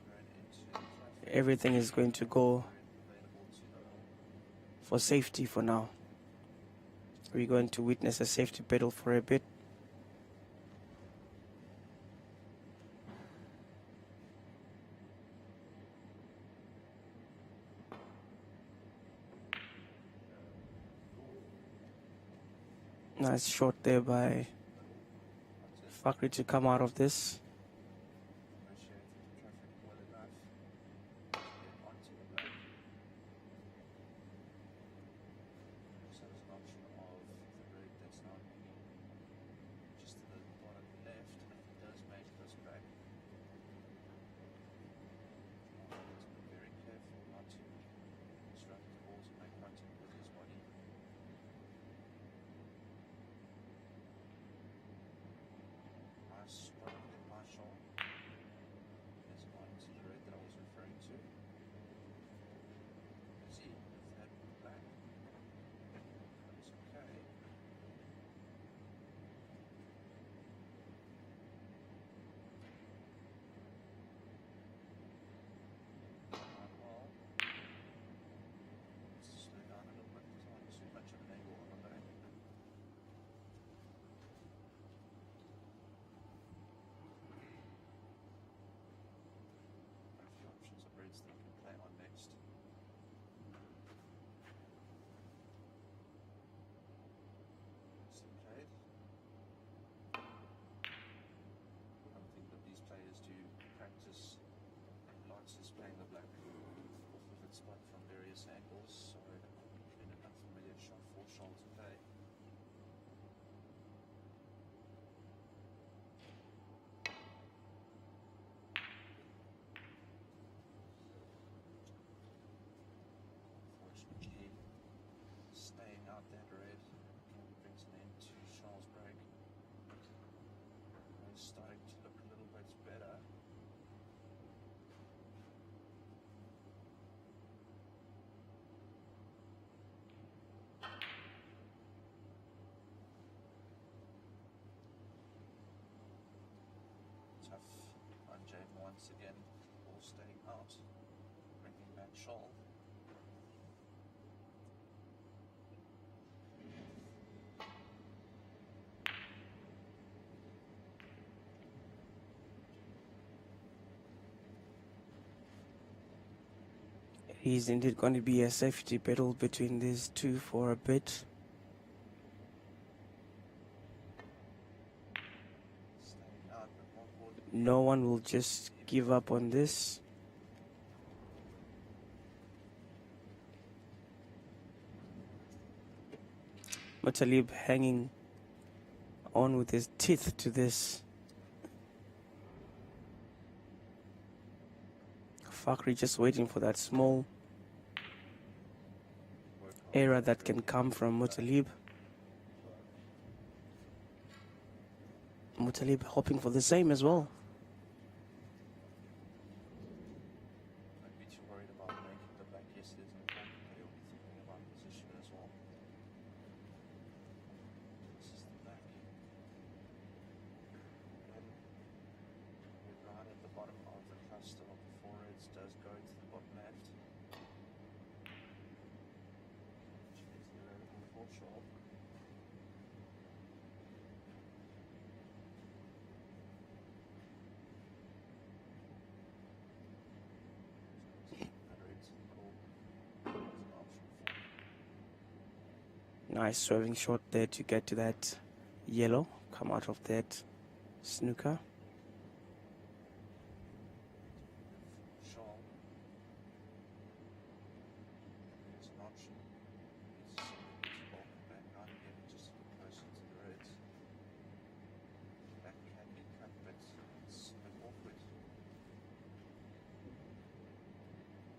everything is going to go for safety for now. We're going to witness a safety battle for a bit. Nice shot there by Fakhri to come out of this. once again, all staying out, bringing back Shaw. It is indeed going to be a safety battle between these two for a bit. Staying out, but more importantly, No one will just give up on this. Muttalib hanging on with his teeth to this. Fakhri just waiting for that small error that can come from Muttalib. Muttalib hoping for the same as well. don't be too worried about making the black. Yes, it is important, but he'll be thinking about position as well. This is the black. And we're right at the bottom of the cluster of the four reds, does go to the bottom left. Which is the available for Shaw. Nice swerving shot there to get to that yellow. Come out of that snooker. Shaw. There's an option. It's open back out again, just a bit closer to the reds. That can be cut, but it's a bit awkward.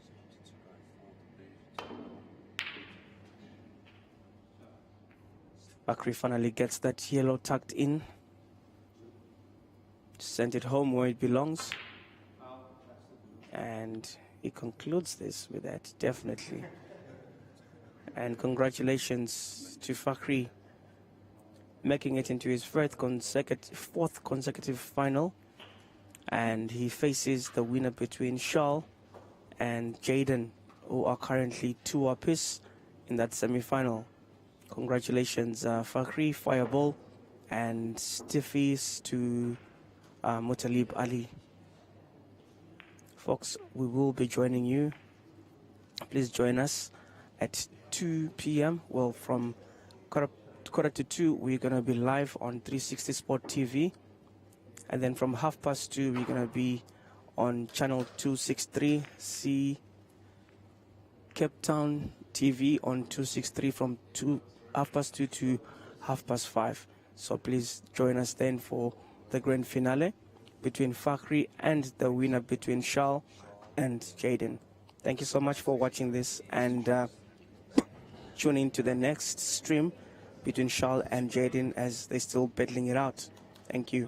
Seems to go for the blue. Fakhri finally gets that yellow tucked in. Sent it home where it belongs. And he concludes this with that, definitely. And congratulations to Fakhri, making it into his fourth consecutive final. And he faces the winner between Charles and Jaden, who are currently two apiece in that semi-final. Congratulations, Fakhri, Fireball, and stiffies to Muttalib Ali. Folks, we will be joining you. Please join us at 2 p.m. Well, from quarter to 2, we're going to be live on 360 Sport TV. And then from 2:30, we're going to be on channel 263, see Cape Town TV on 263 from 2:30 to 5:30. So please join us then for the grand finale between Fakhri and the winner between Charles and Jaden. Thank you so much for watching this, and tune in to the next stream between Charles and Jaden as they're still battling it out. Thank you.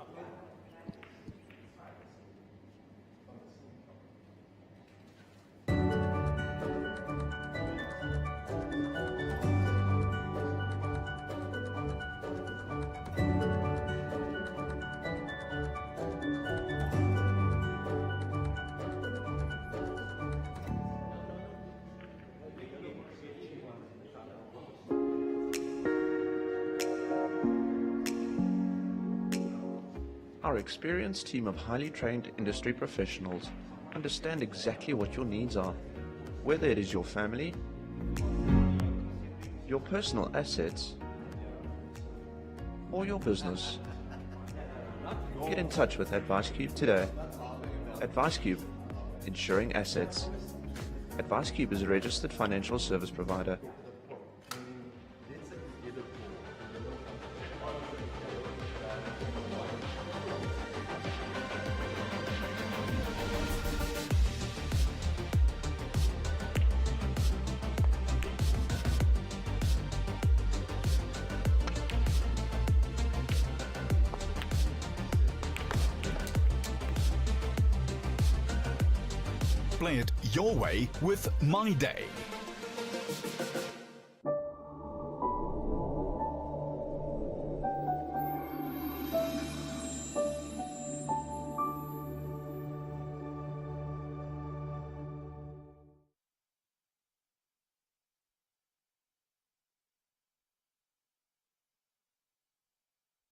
Our experienced team of highly trained industry professionals understand exactly what your needs are, whether it is your family, your personal assets, or your business. Get in touch with AdviceCube today. AdviceCube, insuring assets. AdviceCube is a registered financial service provider. Play it your way with My Day.